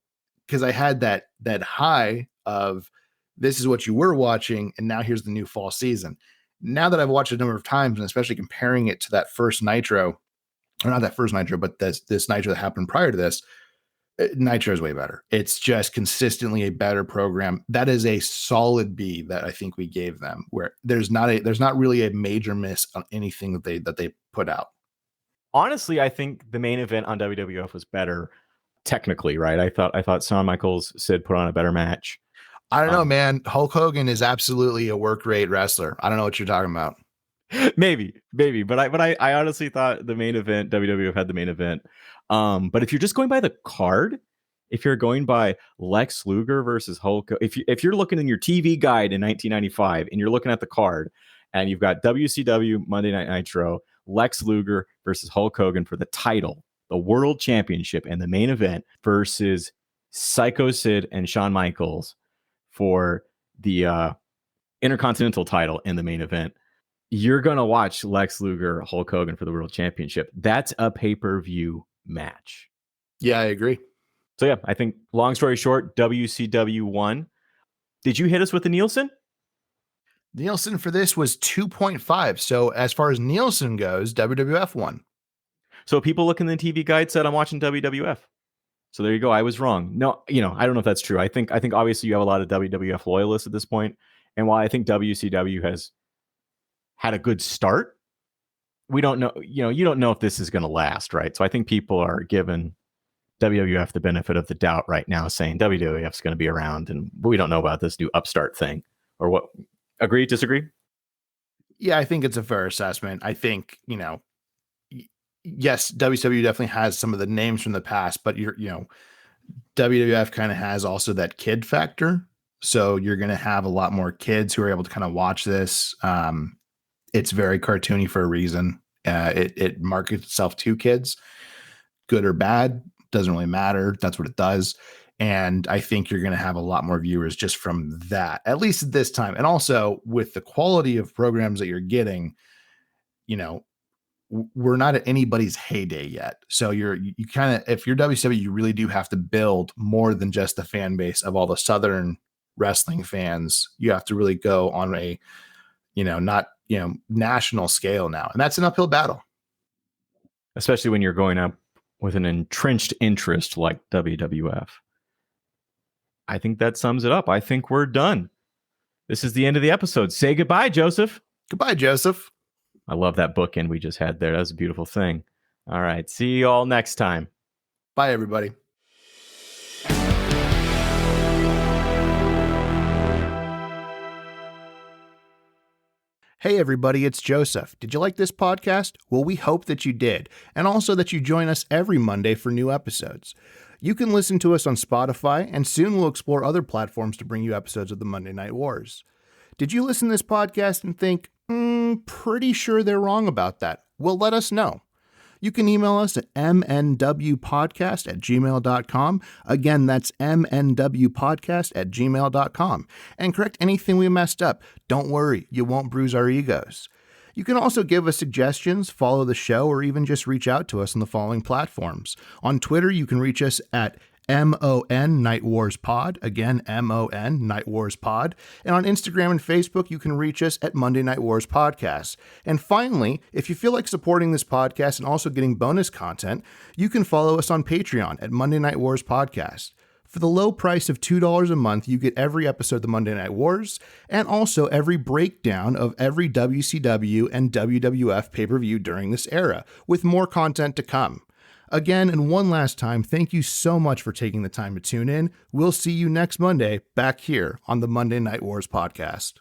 because I had that high of this is what you were watching, and now here's the new fall season. Now that I've watched it a number of times, and especially comparing it to that first Nitro, or not that first Nitro, but this Nitro that happened prior to this, Nitro is way better. It's just consistently a better program. That is a solid B that I think we gave them, where there's not really a major miss on anything that they put out.
Honestly, I think the main event on WWF was better technically, right? I thought Shawn Michaels Sid put on a better match.
I don't know, man. Hulk Hogan is absolutely a work rate wrestler. I don't know what you're talking about.
Maybe, but I honestly thought the main event, WWF had the main event. But if you're just going by the card, if you're going by Lex Luger versus Hulk, if you're looking in your TV guide in 1995 and you're looking at the card and you've got WCW Monday Night Nitro, Lex Luger versus Hulk Hogan for the title, the World Championship, and the main event versus Psycho Sid and Shawn Michaels for the Intercontinental title in the main event, you're going to watch Lex Luger, Hulk Hogan for the World Championship. That's a pay-per-view match.
Yeah, I agree.
So yeah, I think long story short, WCW won. Did you hit us with the Nielsen?
Nielsen for this was 2.5. So as far as Nielsen goes, WWF won.
So people looking in the TV guide said I'm watching WWF. So there you go. I was wrong. No, I don't know if that's true. I think obviously you have a lot of WWF loyalists at this point. And while I think WCW has had a good start, we don't know, you don't know if this is going to last, right? So I think people are giving WWF the benefit of the doubt right now, saying WWF is going to be around and we don't know about this new upstart thing. Or what? Agree, disagree?
Yeah, I think it's a fair assessment. I think, yes, WCW definitely has some of the names from the past, but WWF kind of has also that kid factor. So you're going to have a lot more kids who are able to kind of watch this. It's very cartoony for a reason. It markets itself to kids, good or bad, doesn't really matter. That's what it does. And I think you're going to have a lot more viewers just from that, at least at this time. And also with the quality of programs that you're getting, we're not at anybody's heyday yet. So you kind of, if you're WCW, you really do have to build more than just the fan base of all the Southern wrestling fans. You have to really go on a, national scale now. And that's an uphill battle.
Especially when you're going up with an entrenched interest like WWF. I think that sums it up. I think we're done. This is the end of the episode. Say goodbye, Joseph.
Goodbye, Joseph.
I love that bookend we just had there. That was a beautiful thing. All right. See you all next time.
Bye, everybody. Hey everybody, it's Joseph. Did you like this podcast? Well, we hope that you did, and also that you join us every Monday for new episodes. You can listen to us on Spotify, and soon we'll explore other platforms to bring you episodes of the Monday Night Wars. Did you listen to this podcast and think, pretty sure they're wrong about that? Well, let us know. You can email us at mnwpodcast@gmail.com. Again, that's mnwpodcast@gmail.com. And correct anything we messed up. Don't worry, you won't bruise our egos. You can also give us suggestions, follow the show, or even just reach out to us on the following platforms. On Twitter, you can reach us at MON Night Wars Pod. Again, MON Night Wars Pod. And on Instagram and Facebook, you can reach us at Monday Night Wars Podcast. And finally, if you feel like supporting this podcast and also getting bonus content, you can follow us on Patreon at Monday Night Wars Podcast. For the low price of $2 a month, you get every episode of the Monday Night Wars and also every breakdown of every WCW and WWF pay-per-view during this era, with more content to come. Again, and one last time, thank you so much for taking the time to tune in. We'll see you next Monday back here on the Monday Night Wars Podcast.